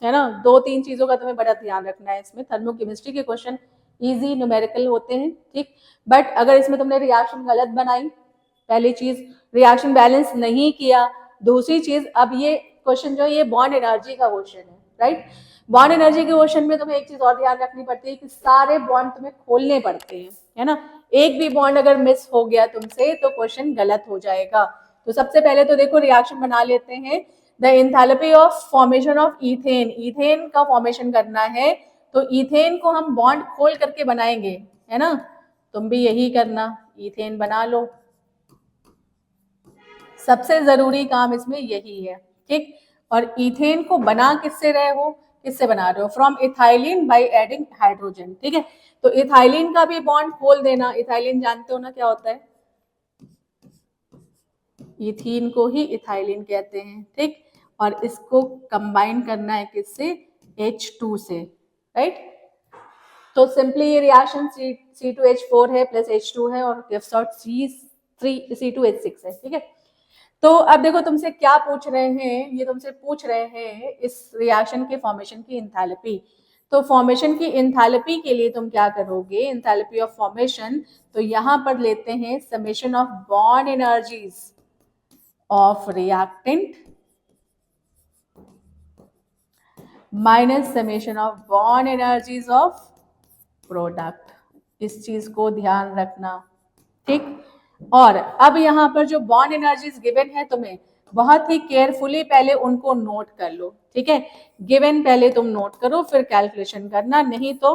है ना। 2-3 चीजों का तुम्हें बड़ा ध्यान रखना है इसमें। थर्मोकेमिस्ट्री के क्वेश्चन इजी न्यूमेरिकल होते हैं, ठीक। बट अगर इसमें तुमने रिएक्शन गलत बनाई, पहली चीज रिएक्शन बैलेंस नहीं किया, दूसरी चीज अब ये क्वेश्चन जो है ये बॉन्ड एनर्जी का क्वेश्चन है, राइट। बॉन्ड एनर्जी के क्वेश्चन में तुम्हें एक चीज और ध्यान रखनी पड़ती है कि सारे बॉन्ड तुम्हें खोलने पड़ते हैं, है ना। एक भी बॉन्ड अगर मिस हो गया तुमसे तो क्वेश्चन गलत हो जाएगा। तो सबसे पहले तो देखो रिएक्शन बना लेते हैं। The enthalpy of formation of ethane, ethane का फॉर्मेशन करना है तो ईथेन को हम बॉन्ड खोल करके बनाएंगे, है ना। तुम भी यही करना, ईथेन बना लो, सबसे जरूरी काम इसमें यही है, ठीक। और ईथेन को बना किससे रहे हो, किससे बना रहे हो, from ethylene by adding hydrogen, ठीक है। तो इथाइलिन का भी बॉन्ड खोल देना, इथाइलिन जानते हो ना क्या होता है, इथीन को ही इथाइलिन कहते हैं, ठीक। और इसको कंबाइन करना है किससे, H2 से, राइट। तो सिंपली ये रिएक्शन C2H4 है प्लस H2 है और गिव्स आउट C2H6 है, ठीक है। तो अब देखो तुमसे क्या पूछ रहे हैं, ये तुमसे पूछ रहे हैं इस रिएक्शन के फॉर्मेशन की एंथैल्पी। तो फॉर्मेशन की एंथैल्पी के लिए तुम क्या करोगे, एंथैल्पी ऑफ फॉर्मेशन, तो यहाँ पर लेते हैं summation of bond energies of reactant minus summation of bond energies of product. इस चीज को ध्यान रखना, ठीक। और अब यहाँ पर जो बॉन्ड एनर्जीज गिवन है तुम्हें बहुत ही केयरफुली पहले उनको नोट कर लो, ठीक है। गिवन पहले तुम नोट करो फिर कैलकुलेशन करना, नहीं तो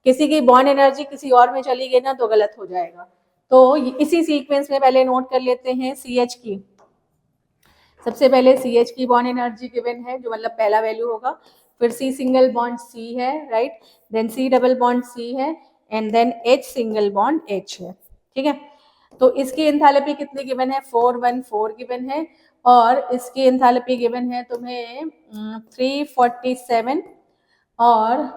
किसी की बॉन्ड एनर्जी किसी और में चली गई ना तो गलत हो जाएगा। तो इसी सीक्वेंस में पहले नोट कर लेते हैं CH की। सबसे पहले CH की बॉन्ड एनर्जी गिवन है, जो मतलब पहला वैल्यू होगा, फिर C सिंगल बॉन्ड C है, right, then C double bond C है, and then H single bond H है, ठीक है। तो इसकी एंथैल्पी कितनी गिवन है, 414 गिवन है, और इसकी एंथैल्पी गिवन है तुम्हें 347, और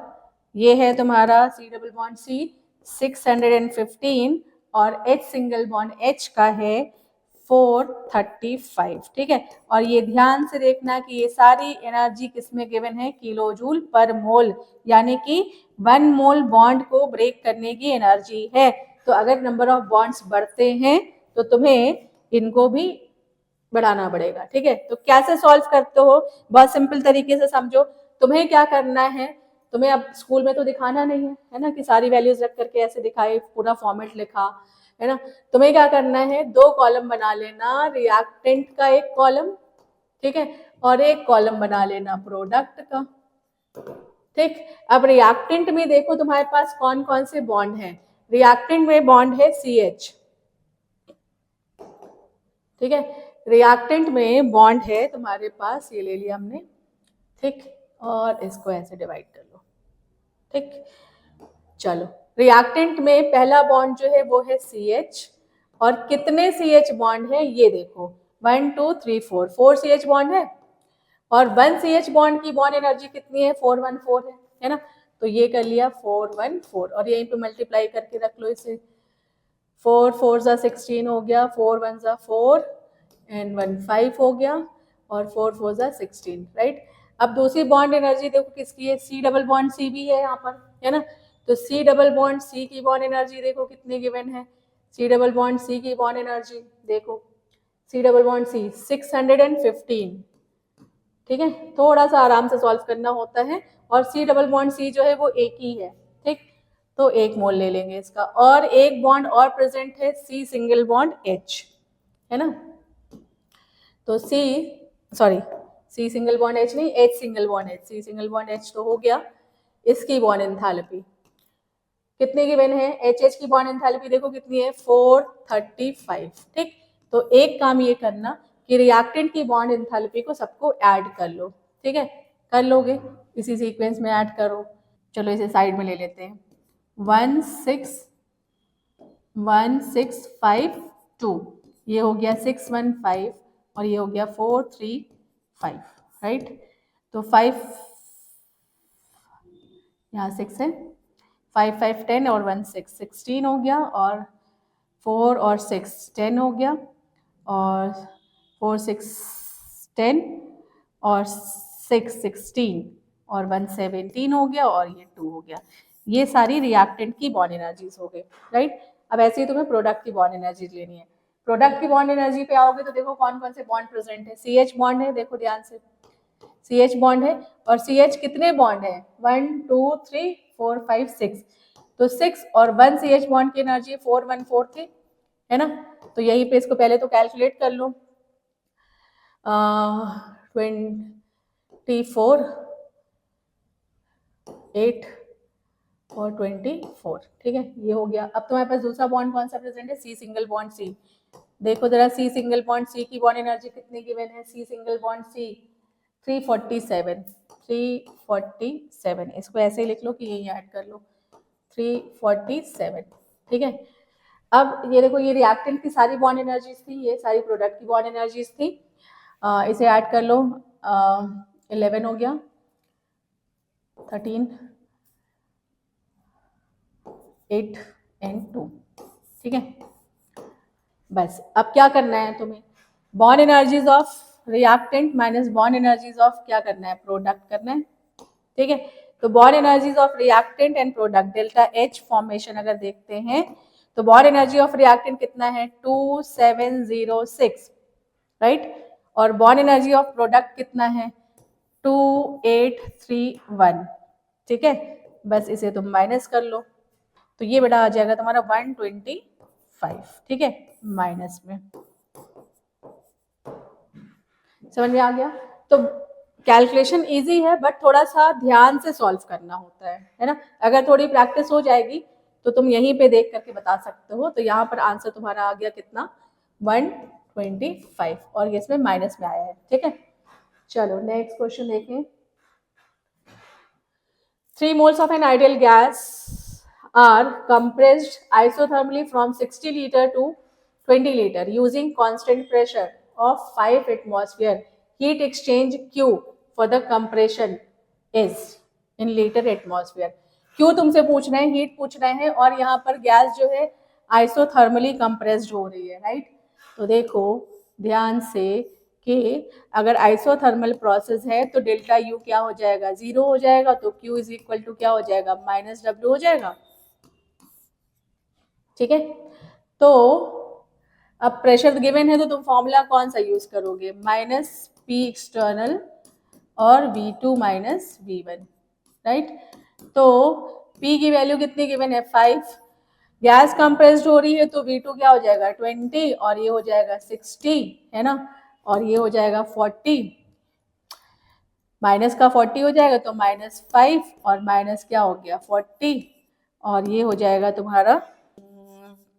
ये है तुम्हारा C डबल बॉन्ड C 615, और H सिंगल बॉन्ड H का है 435, ठीक है। और ये ध्यान से देखना कि ये सारी एनर्जी किसमें गिवन है, किलो जूल पर मोल, यानी कि 1 मोल बॉन्ड को ब्रेक करने की एनर्जी है। तो अगर नंबर ऑफ बॉन्ड्स बढ़ते हैं तो तुम्हें इनको भी बढ़ाना पड़ेगा, ठीक है। तो कैसे सॉल्व करते हो, बहुत सिंपल तरीके से समझो। तुम्हें क्या करना है, तुम्हें अब स्कूल में तो दिखाना नहीं है ना, कि सारी वैल्यूज रख करके ऐसे दिखाए, पूरा फॉर्मेट लिखा, है ना। तुम्हें क्या करना है, 2 कॉलम बना लेना, रिएक्टेंट का एक कॉलम, ठीक है, और एक कॉलम बना लेना प्रोडक्ट का, ठीक। अब रिएक्टेंट में देखो तुम्हारे पास कौन कौन से बॉन्ड हैं। रिएक्टेंट में बॉन्ड है CH, ठीक है। रिएक्टेंट में बॉन्ड है तुम्हारे पास, ये ले लिया हमने, ठीक, और इसको ऐसे डिवाइड कर लो, ठीक। चलो रिएक्टेंट में पहला बॉन्ड जो है वो है CH, और कितने CH बॉन्ड है ये देखो, 1 2 3 4 CH बॉन्ड है, और 1 CH बॉन्ड की बॉन्ड एनर्जी कितनी है, 414 है ना। तो ये कर लिया 414, और यहीं पे मल्टीप्लाई करके रख लो इसे, 4 4 जा 16 हो गया, 4 1 जा 4 एंड 1 5 हो गया, और 4 4 जा 16, राइट। अब दूसरी बॉन्ड एनर्जी देखो किसकी है, C डबल बॉन्ड C भी है यहाँ पर, है ना। तो C डबल बॉन्ड C की बॉन्ड एनर्जी देखो कितनी गिवन है, C डबल बॉन्ड C की बॉन्ड एनर्जी देखो, C डबल बॉन्ड C 615, ठीक है। थोड़ा सा आराम से सॉल्व करना होता है, और C डबल बॉन्ड C जो है वो एक ही है, ठीक। तो 1 मोल ले लेंगे इसका, और एक बॉन्ड और प्रेजेंट है C सिंगल बॉन्ड H, है ना। तो C सिंगल बॉन्ड H नहीं, H single bond H, C single bond H तो हो गया। इसकी बॉन्ड एंथैल्पी कितनी गिवन है, एच की बॉन्ड एंथैल्पी देखो कितनी है 435। ठीक, तो एक काम ये करना कि रिएक्टेंट की बॉन्ड एंथैल्पी को सबको ऐड कर लो। ठीक है, कर लोगे, इसी सीक्वेंस में ऐड करो। चलो इसे साइड में ले लेते हैं। 165 ये हो गया 615 और ये हो गया 435, राइट। तो 5 यहाँ 6 है, 5 5 10 और 1 6 16 हो गया, और 4 और 6 10 हो गया, और 4 6 10 और 6 16 और 1 17 हो गया, और ये 2 हो गया। ये सारी रिएक्टेंट की बॉन्ड एनर्जीज हो गई, राइट। अब ऐसे ही तुम्हें प्रोडक्ट की बॉन्ड एनर्जी लेनी है। प्रोडक्ट की बॉन्ड एनर्जी पे आओगे तो देखो कौन कौन से बॉन्ड प्रेजेंट है। CH बॉन्ड है, देखो ध्यान से, CH बॉन्ड है, और CH कितने बॉन्ड है 1 2 3 4 5 6, तो 6 और 1 CH बॉन्ड की एनर्जी 4 1 4 थी, है ना। तो यहीं पे इसको पहले तो कैलकुलेट कर लो, 24 8 और 24, ठीक है, ये हो गया। अब तुम्हारे पास दूसरा बॉन्ड कौन सा प्रेजेंट है, C सिंगल बॉन्ड C। देखो जरा C सिंगल बॉन्ड C की बॉन्ड एनर्जी कितनी गिवन है, C सिंगल बॉन्ड C 347, इसको ऐसे ही लिख लो कि यही ऐड कर लो 347, ठीक है। अब ये देखो, ये रिएक्टेंट की सारी बॉन्ड एनर्जीज थी, ये सारी प्रोडक्ट की बॉन्ड एनर्जीज थी। इसे ऐड कर लो, 11 हो गया, 13 8 एंड 2, ठीक है। बस अब क्या करना है तुम्हें, bond energies of reactant minus bond energies of क्या करना है, प्रोडक्ट करना है, ठीक है। तो bond energies of reactant and product delta H formation अगर देखते हैं तो बॉन्ड एनर्जी ऑफ रिएक्टेंट कितना है 2706, राइट, और बॉन्ड एनर्जी ऑफ प्रोडक्ट कितना है 2831, ठीक है। बस इसे तुम माइनस कर लो, तो ये बेटा आ जाएगा तुम्हारा 125, ठीक है, माइनस में। समझ में आ गया। तो कैलकुलेशन इजी है, बट थोड़ा सा ध्यान से सॉल्व करना होता है ना। अगर थोड़ी प्रैक्टिस हो जाएगी तो तुम यहीं पे देख करके बता सकते हो। तो यहाँ पर आंसर तुम्हारा आ गया कितना 125, और ये इसमें माइनस में आया है, ठीक है। चलो नेक्स्ट क्वेश्चन देखें। 3 moles of an ideal gas are compressed isothermally from 60 liter to 20 liter using constant pressure of 5 atmosphere. Heat exchange Q for the compression is in liter atmosphere. Q तुमसे पूछना है, हीट पूछना है, और यहाँ पर gas जो है आइसोथर्मली कंप्रेस्ड हो रही है, राइट। तो देखो ध्यान से कि अगर आइसोथर्मल प्रोसेस है तो डेल्टा यू क्या हो जाएगा 0 हो जाएगा, तो Q इज इक्वल टू क्या हो जाएगा -W हो जाएगा, ठीक है। तो अब प्रेशर गिवन है तो तुम फॉर्मूला कौन सा यूज करोगे, -P एक्सटर्नल और V2 - V1, राइट। तो P की वैल्यू कितनी गिवन है 5, गैस कंप्रेस्ड हो रही है तो V2 क्या हो जाएगा 20 और ये हो जाएगा 60, है ना, और ये हो जाएगा 40, माइनस का 40 हो जाएगा तो -5 और माइनस क्या हो गया 40, और ये हो जाएगा तुम्हारा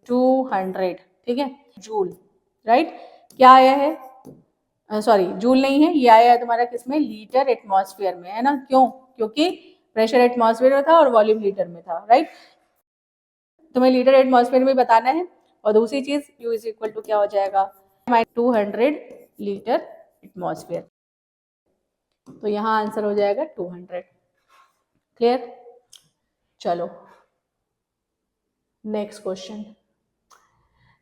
200, ठीक है, जूल, राइट। क्या आया है, सॉरी जूल नहीं है, ये आया है तुम्हारा किसमें, लीटर एटमॉस्फेयर में, है ना। क्यों, क्योंकि प्रेशर एटमॉस्फेयर में था और वॉल्यूम लीटर में था, राइट। तुम्हें लीटर एटमॉस्फेयर में बताना है, और दूसरी चीज U इज इक्वल टू क्या हो जाएगा 200 लीटर एटमॉस्फेयर, तो यहाँ आंसर हो जाएगा 200, क्लियर। चलो next question.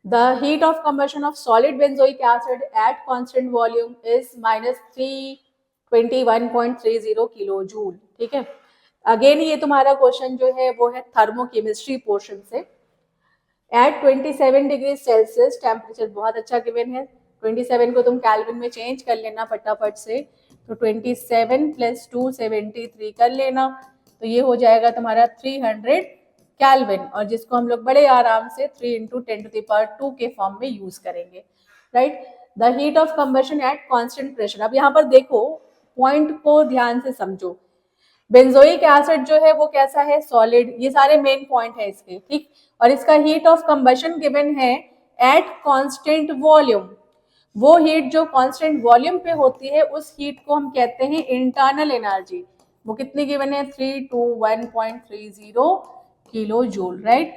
The heat of combustion of solid benzoic acid at constant volume is -321.30 kilojoule, ठीक है। अगेन ये तुम्हारा क्वेश्चन जो है वो है थर्मोकेमिस्ट्री पोर्शन से। एट 27 डिग्री सेल्सियस टेम्परेचर बहुत अच्छा गिवन है, 27 को तुम कैल्विन में चेंज कर लेना फटाफट से, तो 27 + 273 कर लेना, तो ये हो जाएगा तुम्हारा 300 कैल्विन, और जिसको हम लोग बड़े आराम से 3 × 10⁻² के फॉर्म में यूज करेंगे, right. The heat of combustion at constant pressure. अब यहाँ पर देखो पॉइंट को ध्यान से समझो, बेंजोइक एसिड जो है वो कैसा है, सॉलिड। ये सारे मेन पॉइंट है इसके, ठीक। और इसका हीट ऑफ कंबशन गिवन है एट कांस्टेंट वॉल्यूम। वो हीट जो कांस्टेंट वॉल्यूम पे होती है उस हीट को हम कहते हैं इंटरनल एनर्जी। वो कितनी गिवन है, 321.30 किलो जूल, राइट।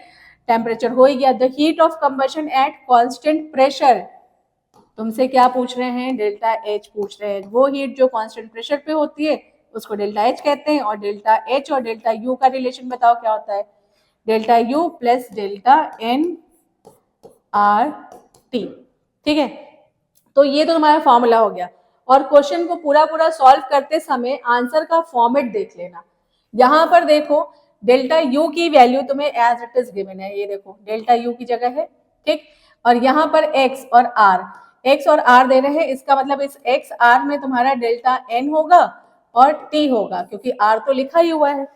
टेम्परेचर हो ही गया। The heat of combustion at constant pressure, तुमसे क्या पूछ रहे हैं, डेल्टा एच पूछ रहे हैं। वो हीट जो कांस्टेंट प्रेशर पे होती है उसको डेल्टा एच कहते हैं। और डेल्टा एच और डेल्टा यू का रिलेशन बताओ क्या होता है, delta U plus delta N R T, ठीक है। तो ये तो तुम्हारा फॉर्मूला हो गया। और क्वेश्चन को पूरा पूरा सॉल्व करते समय आंसर का फॉर्मेट देख लेना। यहाँ पर देखो डेल्टा यू की वैल्यू तुम्हें एज इट इज गिवन है, ये देखो डेल्टा यू की जगह है, ठीक। और यहाँ पर एक्स और आर दे रहे हैं, इसका मतलब इस एक्स आर में तुम्हारा डेल्टा एन होगा और टी होगा, क्योंकि आर तो लिखा ही हुआ है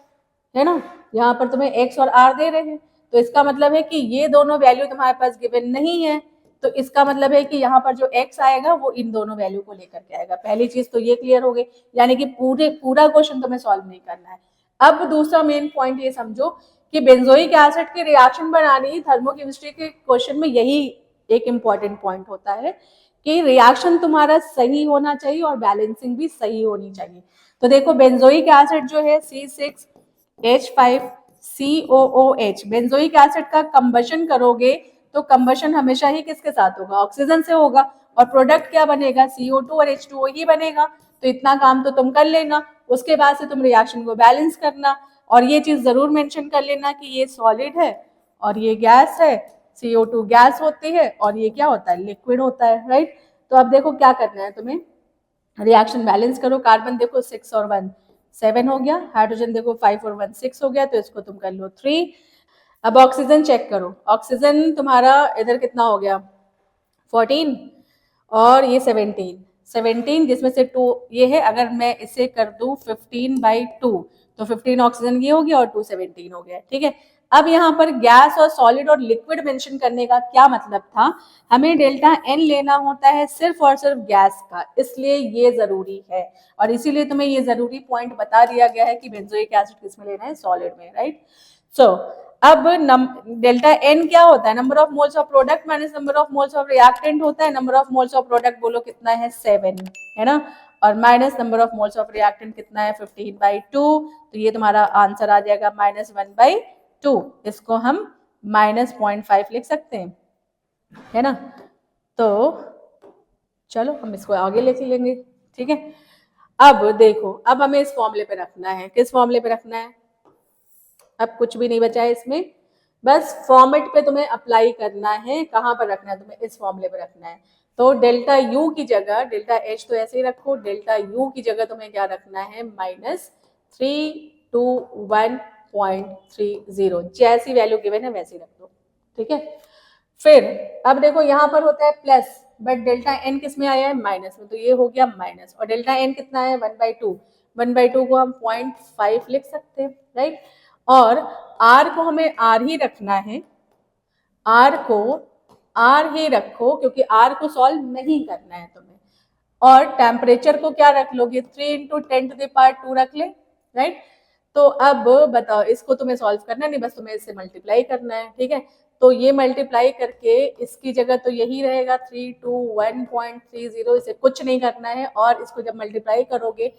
ना। यहाँ पर तुम्हें एक्स और आर दे रहे हैं, तो इसका मतलब है कि ये दोनों वैल्यू तुम्हारे पास गिवन नहीं है। तो इसका मतलब है कि यहाँ पर जो x आएगा वो इन दोनों वैल्यू को लेकर के आएगा। पहली चीज तो ये क्लियर हो गई, यानी कि पूरा क्वेश्चन तुम्हें सॉल्व नहीं करना है। अब दूसरा मेन पॉइंट ये समझो कि बेंजोइक एसिड की रिएक्शन बनानी थर्मोकेमिस्ट्री के क्वेश्चन में यही एक इंपॉर्टेंट पॉइंट होता है कि रिएक्शन तुम्हारा सही होना चाहिए और बैलेंसिंग भी सही होनी चाहिए। तो देखो बेंजोइक एसिड जो है C6H5COOH, बेंजोइक एसिड का कंबशन करोगे तो कंबशन हमेशा ही किसके साथ होगा, ऑक्सीजन से होगा। और प्रोडक्ट क्या बनेगा, CO2 और H2O ही बनेगा। तो इतना काम तो तुम कर लेना, उसके बाद से तुम रिएक्शन को बैलेंस करना। और ये चीज जरूर मेंशन कर लेना कि ये सॉलिड है और ये गैस है, CO2 गैस होती है और ये क्या होता है, लिक्विड होता है, राइट। तो अब देखो क्या करना है तुम्हें, रिएक्शन बैलेंस करो। कार्बन देखो 6 और 1 7 हो गया, हाइड्रोजन देखो 5 और 1 6 हो गया, तो इसको तुम कर लो 3। अब ऑक्सीजन चेक करो, ऑक्सीजन तुम्हारा इधर कितना हो गया 14 और ये 17 जिसमें से 2 ये है। अगर मैं इसे कर दूं 15/2 तो 15 ऑक्सीजन की होगी और 2 17 हो गया, ठीक है। अब यहाँ पर गैस और सॉलिड और लिक्विड मेंशन करने का क्या मतलब था, हमें डेल्टा एन लेना होता है सिर्फ और सिर्फ गैस का, इसलिए ये जरूरी है। और इसीलिए तुम्हें ये जरूरी पॉइंट बता दिया गया है कि बेंजोइक एसिड किसमें लेना है, सॉलिड में, राइट। सो अब डेल्टा एन क्या होता है, number of moles of product minus number of moles of reactant होता है। Number of moles of product बोलो कितना है 7, है ना। और minus number of moles of reactant कितना है 15/2। तो ये तुम्हारा आंसर आ जाएगा -1/2। इसको हम -0.5 लिख सकते हैं, है ना। तो चलो हम इसको आगे लेके लेंगे, ठीक है। अब देखो, अब हमें इस फॉर्मूले पे रखना है, किस फॉर्मूले पे रखना है, अब कुछ भी नहीं बचा है इसमें, बस फॉर्मेट पे तुम्हें अप्लाई करना है। कहाँ पर रखना है तुम्हें, इस फॉर्मूले पे रखना है। तो डेल्टा यू की जगह, डेल्टा एच तो ऐसे ही रखो, डेल्टा यू की जगह तुम्हें क्या रखना है, -321.30, जैसी वैल्यू गिवन है वैसी रख दो, ठीक है। फिर अब देखो यहाँ पर होता है प्लस, बट डेल्टा एन किस में आया है, माइनस में, तो ये हो गया माइनस। और डेल्टा एन कितना है 1/2 को हम 0.5 लिख सकते हैं, राइट। और आर को हमें आर ही रखना है, आर को आर ही रखो, क्योंकि आर को सॉल्व नहीं करना है तुम्हें। और टेम्परेचर को क्या रख लोगे, 3 × 10⁻² रख ले, राइट। तो अब बताओ, इसको तुम्हें सॉल्व करना नहीं, बस तुम्हें इससे मल्टीप्लाई करना है, ठीक है। तो ये मल्टीप्लाई करके इसकी जगह तो यही रहेगा 321.30, इसे कुछ नहीं करना है। और इसको जब मल्टीप्लाई करोगे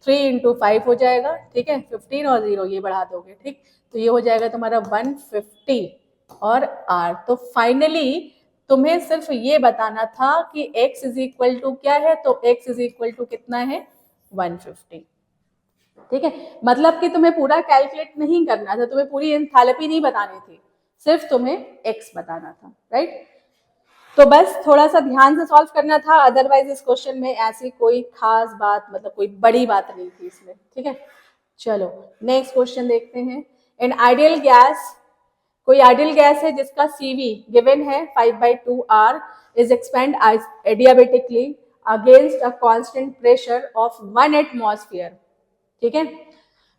3 × 5 हो जाएगा, ठीक है। 15 और 0 ये बढ़ा दोगे, ठीक। तो ये हो जाएगा तुम्हारा 150 और r। तो फाइनली तुम्हें सिर्फ ये बताना था कि x = क्या है, तो x = कितना है 150, ठीक है। मतलब कि तुम्हें पूरा कैलकुलेट नहीं करना था, तुम्हें पूरी एंथैल्पी नहीं बतानी थी, सिर्फ तुम्हें x बताना था, राइट। तो बस थोड़ा सा ध्यान से सॉल्व करना था, अदरवाइज इस क्वेश्चन में ऐसी कोई खास बात, मतलब कोई बड़ी बात नहीं थी इसमें, ठीक है। चलो नेक्स्ट क्वेश्चन देखते हैं। इन आइडियल गैस, कोई आइडियल गैस है जिसका CV गिवन है 5/2 R is expand adiabatically against a constant pressure of 1 atmosphere, ठीक है,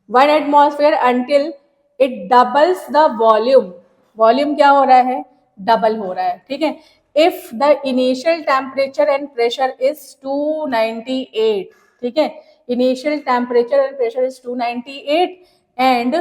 1 atmosphere until it doubles the volume. Volume क्या हो रहा है, डबल हो रहा है, ठीक है। If the initial temperature and pressure is 298, ठीक है, initial temperature and pressure is 298 and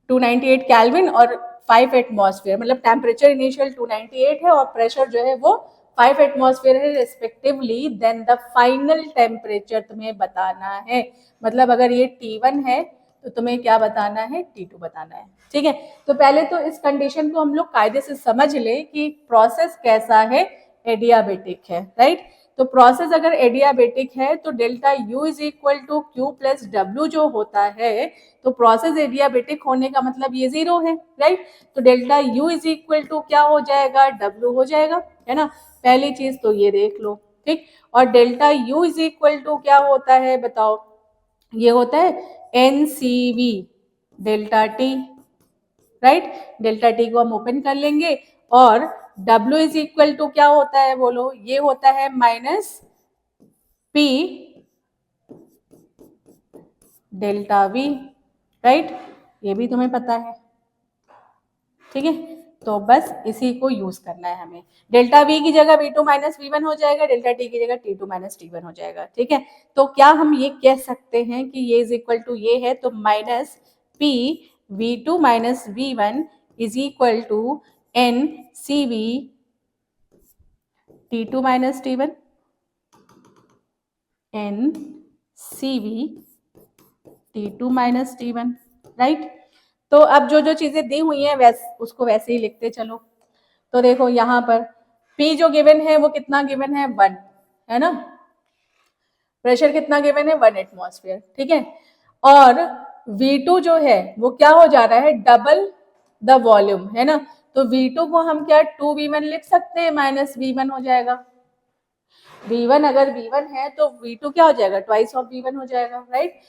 298 kelvin और 5 एटमॉस्फेयर, मतलब टेम्परेचर इनिशियल 298 है और प्रेशर जो है वो 5 एटमॉस्फेयर है respectively, then the final temperature तुम्हें बताना है। मतलब अगर ये T1 है तो तुम्हें क्या बताना है, T2 बताना है। ठीक है, तो पहले तो इस कंडीशन को हम लोग कायदे से समझ ले कि प्रोसेस कैसा है, एडियाबेटिक है, राइट। तो प्रोसेस अगर एडियाबेटिक है तो delta U is equal to Q plus W जो होता है, तो प्रोसेस एडियाबेटिक होने का मतलब ये 0 है, राइट। तो delta U is equal to क्या हो जाएगा, W हो जाएगा, है ना। पहली चीज तो ये देख लो, ठीक। और delta U is equal to क्या होता है बताओ, ये होता है NCV delta T, right. Delta T को हम ओपन कर लेंगे और W इज इक्वल टू क्या होता है बोलो, ये होता है minus P delta V, right. ये भी तुम्हें पता है, ठीक है। तो बस इसी को यूज करना है हमें। डेल्टा V की जगह V2 माइनस V1 हो जाएगा, डेल्टा T की जगह T2 माइनस T1 हो जाएगा, ठीक है। तो क्या हम ये कह सकते हैं कि ये इज इक्वल टू ये है, तो minus P V2 minus V1 is equal to NCV T2 minus T1, NCV T2 minus T1, right. तो अब जो जो चीजें दी हुई हैं उसको वैसे ही लिखते चलो। तो देखो यहाँ पर P जो गिवन है वो कितना गिवन है, 1, है ना। प्रेशर कितना गिवन है, 1 एटमॉस्फेयर, ठीक है। और V2 जो है वो क्या हो जा रहा है, डबल द वॉल्यूम, है ना। तो V2 को हम क्या 2V1 लिख सकते हैं, माइनस V1 हो जाएगा। V1 अगर V1 है तो V2 क्या हो जाएगा, ट्वाइस ऑफ V1 हो जाएगा, राइट।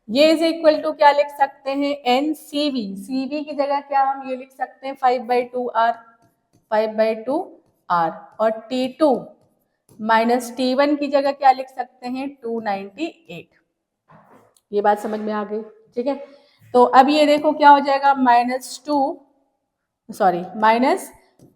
ये इज इक्वल टू क्या लिख सकते हैं, NCV, CV की जगह क्या हम ये लिख सकते हैं 5/2R, 5/2R। और T2 माइनस T1 की जगह क्या लिख सकते हैं, 298। ये बात समझ में आ गई, ठीक है। तो अब ये देखो क्या हो जाएगा, माइनस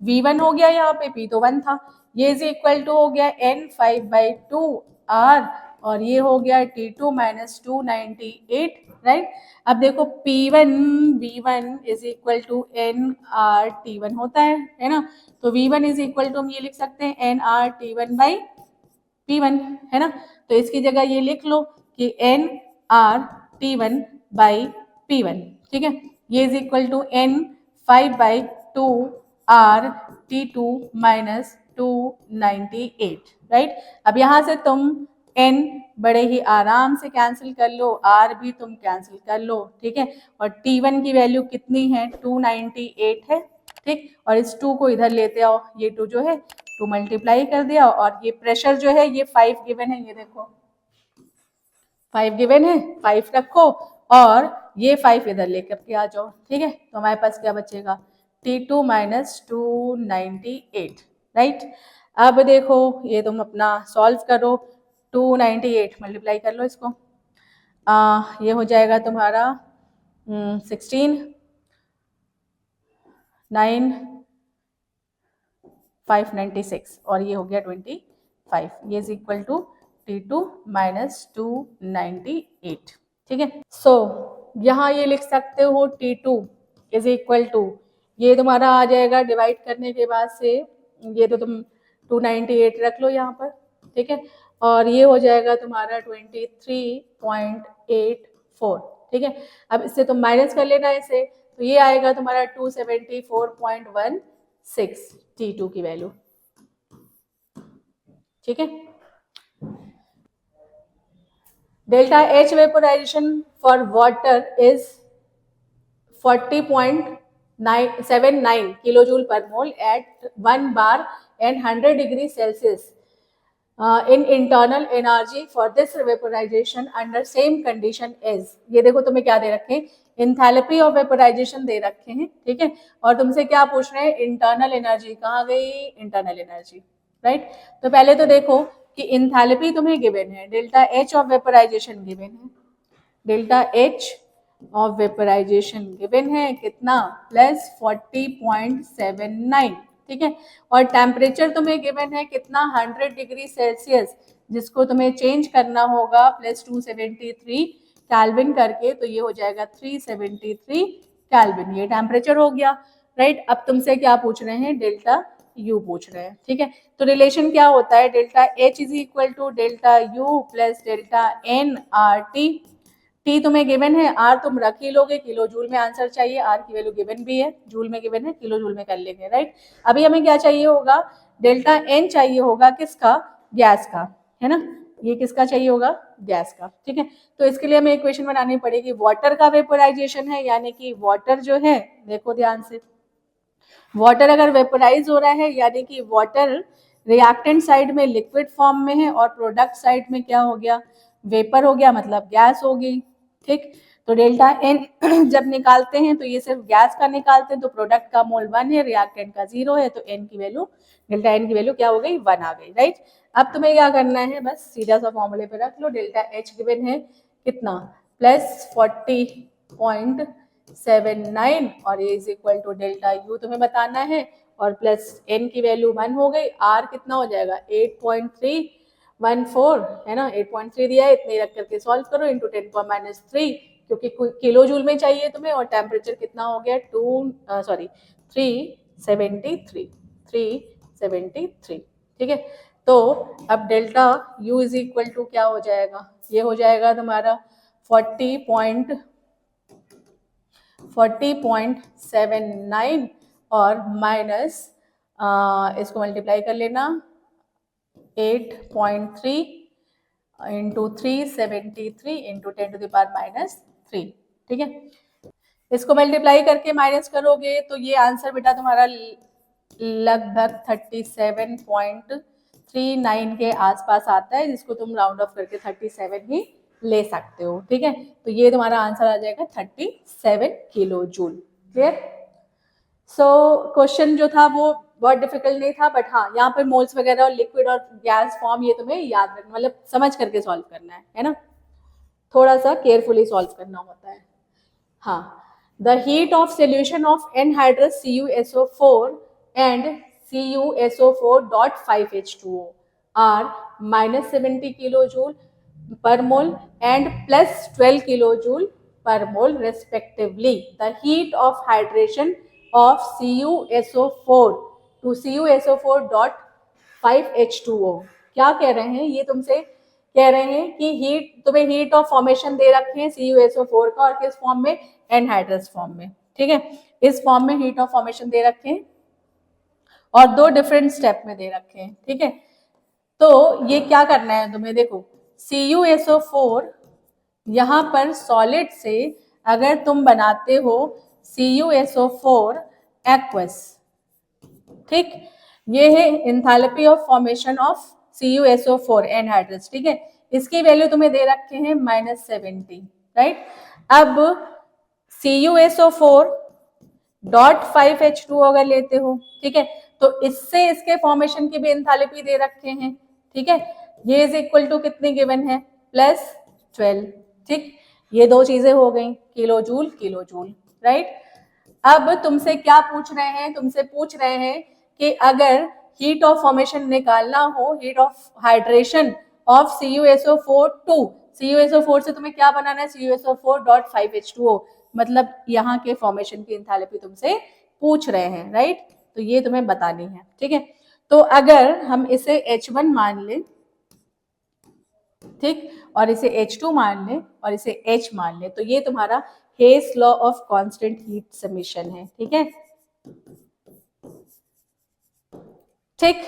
V1 हो गया, यहाँ पे P तो 1 था, ये इज इक्वल टू हो गया N 5/2R और ये हो गया T2 माइनस 298, राइट। अब देखो P1 V1 is equal to NR T1 होता है ना। तो V1 इज इक्वल टू हम ये लिख सकते हैं NR T1 बाई P1, है ना। तो इसकी जगह ये लिख लो कि NR T1 बाई P1, ठीक है। ये is equal to N 5/2R T2 minus 298, right. अब यहाँ से तुम N बड़े ही आराम से कैंसिल कर लो, R भी तुम कैंसिल कर लो, ठीक है। और T1 की वैल्यू कितनी है, 298 है, ठीक। और इस 2 को इधर लेते आओ, ये 2 जो है 2 मल्टीप्लाई कर दिया और ये प्रेशर जो है ये 5 गिवन है, ये देखो 5 गिवन है, 5 रखो और ये 5 इधर लेकर के आ जाओ, ठीक है। तो हमारे पास क्या बचेगा, T2 माइनस 298, राइट। अब देखो ये तुम अपना सॉल्व करो, 298 मल्टीप्लाई कर लो इसको, ये हो जाएगा तुम्हारा 16 9 596 और ये हो गया 25, ये is equal to T2 minus 298, ठीक है। सो यहाँ ये लिख सकते हो T2 इज इक्वल टू, ये तुम्हारा आ जाएगा डिवाइड करने के बाद से, ये तो तुम 298 रख लो यहाँ पर, ठीक है। और ये हो जाएगा तुम्हारा 23.84, ठीक है। अब इससे तुम माइनस कर लेना इसे, तो ये आएगा तुम्हारा 274.16 T2 की वैल्यू, ठीक है। Delta H vaporisation for water is 40.79 kilojoule per mole at 1 bar and 100 degree Celsius in internal energy for this vaporization under same condition as, ये देखो तुम्हें क्या दे रखे हैं, इंथैल्पी ऑफ वेपोराइजेशन दे रखे हैं, ठीक है। और तुमसे क्या पूछ रहे हैं, इंटरनल एनर्जी, कहाँ गई इंटरनल एनर्जी, राइट। तो पहले तो देखो कि इंथैल्पी तुम्हें गिवन है, delta H of vaporisation given है, delta H of vaporisation given है कितना, प्लस 40.79, ठीक है। और टेम्परेचर तुम्हें गिवन है कितना, 100 डिग्री सेल्सियस, जिसको तुम्हें चेंज करना होगा प्लस 273 केल्विन करके, तो ये हो जाएगा 373 केल्विन, ये टेम्परेचर हो गया, राइट। अब तुमसे क्या पूछ रहे हैं, डेल्टा यू पूछ रहे हैं, ठीक है। तो रिलेशन क्या होता है, delta H is equal to delta U plus delta N R T. T तुम्हें गिवन है, आर तुम रख ही लोगे, किलो जूल में आंसर चाहिए, आर की वैल्यू गिवन भी है, जूल में गिवन है, किलो जूल में कर लेंगे, राइट। अभी हमें क्या चाहिए होगा, डेल्टा एन चाहिए होगा, किसका, गैस का, है ना, ये किसका चाहिए होगा, गैस का, ठीक है। तो इसके लिए हमें इक्वेशन बनानी पड़ेगी, वाटर का वेपोराइजेशन है, यानी कि वाटर जो है, देखो ध्यान से, वाटर अगर वेपोराइज हो रहा है यानी कि वाटर रिएक्टेंट साइड में लिक्विड फॉर्म में है और प्रोडक्ट साइड में क्या हो गया, वेपर हो गया, मतलब गैस हो गई, ठीक। तो डेल्टा एन जब निकालते हैं तो ये सिर्फ गैस का निकालते हैं, तो प्रोडक्ट का मोल 1 है, रिएक्टेंट का 0 है, तो एन की वैल्यू, डेल्टा एन की वैल्यू क्या हो गई, 1 आ गई, राइट। अब तुम्हें क्या करना है, बस सीधा सा फॉर्मूले पे रख लो, डेल्टा एच गिवन है कितना, प्लस 40.79 और ये is equal to delta U तुम्हें बताना है, और प्लस एन की वैल्यू 1 हो गई, आर कितना हो जाएगा 8.314, है ना, 8.3 दिया है, इतने रख करके सॉल्व करो, इंटू 10⁻³ क्योंकि किलो जूल में चाहिए तुम्हें, और टेम्परेचर कितना हो गया 373, ठीक है। तो अब delta U is equal to क्या हो जाएगा, ये हो जाएगा तुम्हारा 40.79 और माइनस इसको मल्टीप्लाई कर लेना 8.3 इंटू 373 इंटू 10⁻³ ठीक है। इसको मल्टीप्लाई करके माइनस करोगे तो ये आंसर बेटा तुम्हारा लगभग 37.39 के आसपास आता है, जिसको तुम राउंड ऑफ करके 37 ही ले सकते हो, ठीक है। तो ये तुम्हारा आंसर आ जाएगा 37 kilo joule, clear. So question जो था वो बहुत डिफिकल्ट नहीं था, बट हाँ यहाँ पर मोल्स वगैरह और लिक्विड और गैस फॉर्म ये तुम्हें याद रखना, मतलब समझ करके सॉल्व करना है ना, थोड़ा सा केयरफुली सॉल्व करना होता है। हाँ, the heat of solution of anhydrous CuSO4 and CuSO4.5H2O are -70 kilojoule per mole and +12 kilojoule per mole respectively. The heat of hydration of CuSO4 to CuSO4.5H2O क्या कह रहे हैं, ये तुमसे कह रहे हैं कि हीट, तुम्हें हीट ऑफ फॉर्मेशन दे रखे हैं CuSO4 का, और किस फॉर्म में, एनहाइड्रस फॉर्म में, ठीक है। इस फॉर्म में हीट ऑफ फॉर्मेशन दे रखे हैं और 2 डिफरेंट स्टेप में दे रखे हैं, ठीक है। तो ये क्या करना है तुम्हें, देखो CuSO4 यहाँ पर सॉलिड से अगर तुम बनाते हो CuSO4 एक्वस, ठीक, ये है enthalpy of formation of CuSO4 anhydrous, ठीक है। इसकी वैल्यू तुम्हें दे रखे हैं -70, राइट। अब CuSO4.5H2O अगर लेते हो, ठीक है, तो इससे इसके फॉर्मेशन की भी एंथैल्पी दे रखे हैं, ठीक है। ये इज इक्वल टू कितनी गिवन है, +12, ठीक। ये 2 चीजें हो गई, किलो जूल, राइट। अब तुमसे क्या पूछ रहे हैं, तुमसे पूछ रहे हैं कि अगर हीट ऑफ फॉर्मेशन निकालना हो, heat of hydration of CuSO4 से तुम्हें क्या बनाना है, CuSO4.5H2O, मतलब यहाँ के फॉर्मेशन की एंथैल्पी तुमसे पूछ रहे हैं, राइट। तो ये तुम्हें बतानी है, ठीक है। तो अगर हम इसे H1 मान लें, ठीक, और इसे H2 मान लें और इसे H मान लें, तो ये तुम्हारा Hess law of constant heat summation है, ठीक है, ठीक।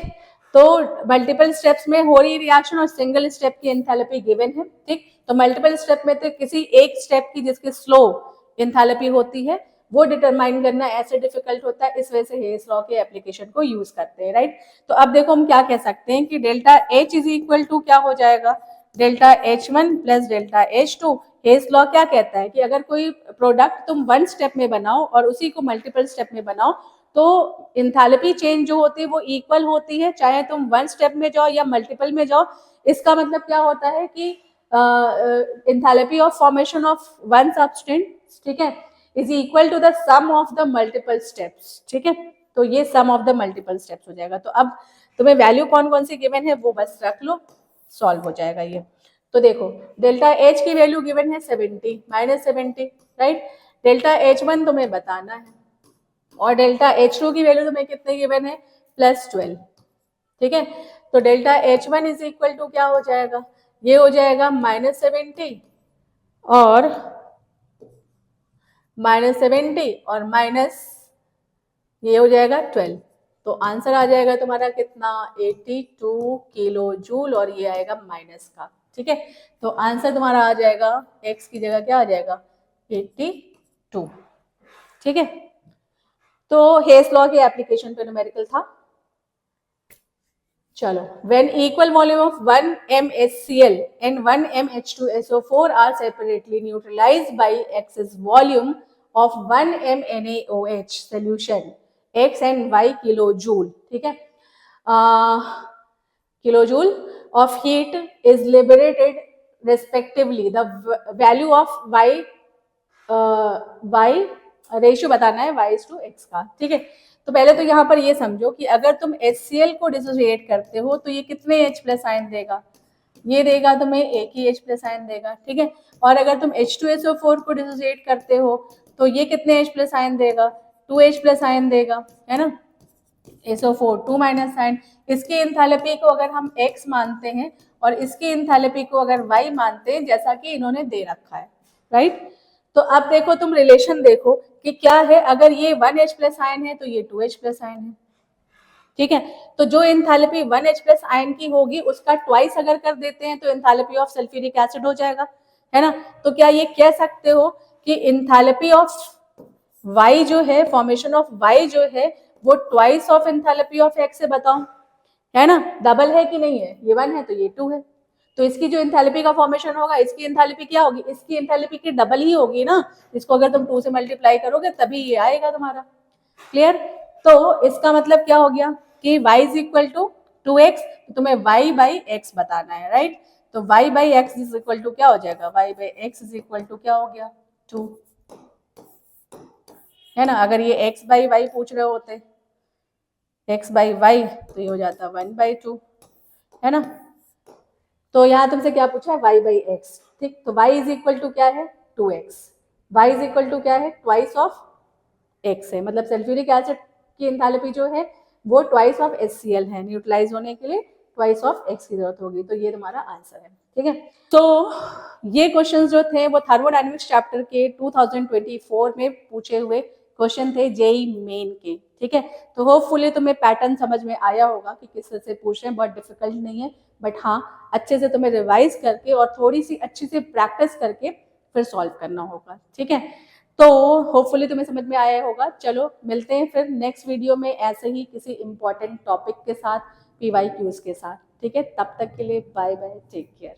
तो मल्टीपल स्टेप्स में हो रही रिएक्शन और सिंगल स्टेप की एंथैल्पी गिवन है, ठीक। तो मल्टीपल स्टेप में तो किसी एक स्टेप की जिसकी स्लो एंथैल्पी होती है वो डिटरमाइन करना ऐसे डिफिकल्ट होता है, इस वजह से हेस लॉ के एप्लीकेशन को यूज करते हैं, राइट। तो अब देखो हम क्या कह सकते हैं कि delta H is equal to क्या हो जाएगा, delta H1 plus delta H2। Hess law क्या कहता है कि अगर कोई प्रोडक्ट तुम 1 स्टेप में बनाओ और उसी को मल्टीपल स्टेप में बनाओ तो एंथैल्पी चेंज जो होती है वो इक्वल होती है, चाहे तुम 1 स्टेप में जाओ या मल्टीपल में जाओ। इसका मतलब क्या होता है कि enthalpy of formation of 1 substance, ठीक है, is equal to the sum of the multiple steps, ठीक है। तो ये sum of the multiple steps हो जाएगा। तो अब तुम्हें वैल्यू कौन कौन सी गिवन है वो बस रख लो, सॉल्व हो जाएगा ये। तो देखो डेल्टा एच की वैल्यू गिवन है 70 -70, राइट। डेल्टा H1 तुम्हें बताना है और डेल्टा H2 की वैल्यू तुम्हें कितने गिवन है +12, ठीक है। तो delta H1 is equal to क्या हो जाएगा, ये हो जाएगा -70 और -70 और माइनस ये हो जाएगा 12। तो आंसर आ जाएगा तुम्हारा कितना 82 किलो जूल और ये आएगा माइनस का, ठीक है। तो आंसर तुम्हारा आ जाएगा x की जगह क्या आ जाएगा 82, ठीक है। तो हेस लॉ के एप्लीकेशन पे न्यूमेरिकल था। चलो, when equal volume of 1 mHCl and 1 mH2SO4 are separately neutralized by excess volume of 1 mNaOH solution x and y kilojoule, ठीक है, kilojoule of heat is liberated respectively. The value of y ratio बताना है y to x का, ठीक है। तो पहले तो यहाँ पर ये समझो कि अगर तुम HCl को डिसोसिएट करते हो तो ये कितने H प्लस आयन देगा, ये देगा तुम्हें एक ही H प्लस आयन देगा, ठीक है। और अगर तुम H2SO4 को डिसोसिएट करते हो तो ये कितने H प्लस आयन देगा 2H प्लस आयन देगा, है ना। SO4 2 minus ion. इसकी एंथैल्पी को अगर हम x मानते हैं और इसकी एंथैल्पी को अगर y मानते हैं जैसा कि इन्होंने दे रखा है, राइट। तो अब देखो तुम रिलेशन देखो कि क्या है, अगर ये 1H प्लस आयन है तो ये 2H प्लस आयन है, ठीक है। तो जो एंथैल्पी 1H प्लस आयन की होगी उसका ट्वाइस अगर कर देते हैं तो एंथैल्पी ऑफ सल्फ्यूरिक एसिड हो जाएगा, है ना। तो क्या ये कह सकते हो कि एंथैल्पी ऑफ Y जो है, फॉर्मेशन ऑफ Y जो है वो twice of enthalpy of X है, बताओ, है ना। डबल है कि नहीं है, ये 1 है तो ये 2 है। तो इसकी जो एंथैल्पी का फॉर्मेशन होगा इसकी एंथैल्पी क्या होगी, इसकी एंथैल्पी की डबल ही होगी ना। इसको अगर तुम 2 से मल्टीप्लाई करोगे तभी ये आएगा तुम्हारा, क्लियर। तो इसका मतलब क्या हो गया कि y is equal to 2x, तो तुम्हें y बाई x बताना है, राइट। तो y by x is equal to क्या हो जाएगा, y by x is equal to क्या हो गया 2, है ना। अगर ये x बाई y पूछ रहे होते x बाई y तो ये हो जाता 1/2, है ना। तो यहाँ तुमसे क्या पूछा है y बाई x, ठीक। तो y इज इक्वल टू क्या है 2x, y is equal to क्या है ट्वाइस ऑफ x है, मतलब सल्फ्यूरिक एसिड की एंथैल्पी जो है वो ट्वाइस ऑफ HCl है, न्यूट्रलाइज होने के लिए ट्वाइस ऑफ x की जरूरत होगी। तो ये तुम्हारा आंसर है, ठीक है। तो ये क्वेश्चंस जो थे वो थर्मोडायनेमिक्स चैप्टर के 2024 में पूछे हुए क्वेश्चन थे जेई मेन के, ठीक है। तो होपफुली तुम्हें पैटर्न समझ में आया होगा कि किस तरह से पूछ रहे हैं, बहुत डिफिकल्ट नहीं है, बट हाँ अच्छे से तुम्हें रिवाइज करके और थोड़ी सी अच्छी से प्रैक्टिस करके फिर सॉल्व करना होगा, ठीक है। तो होपफुली तुम्हें समझ में आया होगा। चलो मिलते हैं फिर नेक्स्ट वीडियो में ऐसे ही किसी इंपॉर्टेंट टॉपिक के साथ, PYQs के साथ, ठीक है। तब तक के लिए बाय बाय, टेक केयर।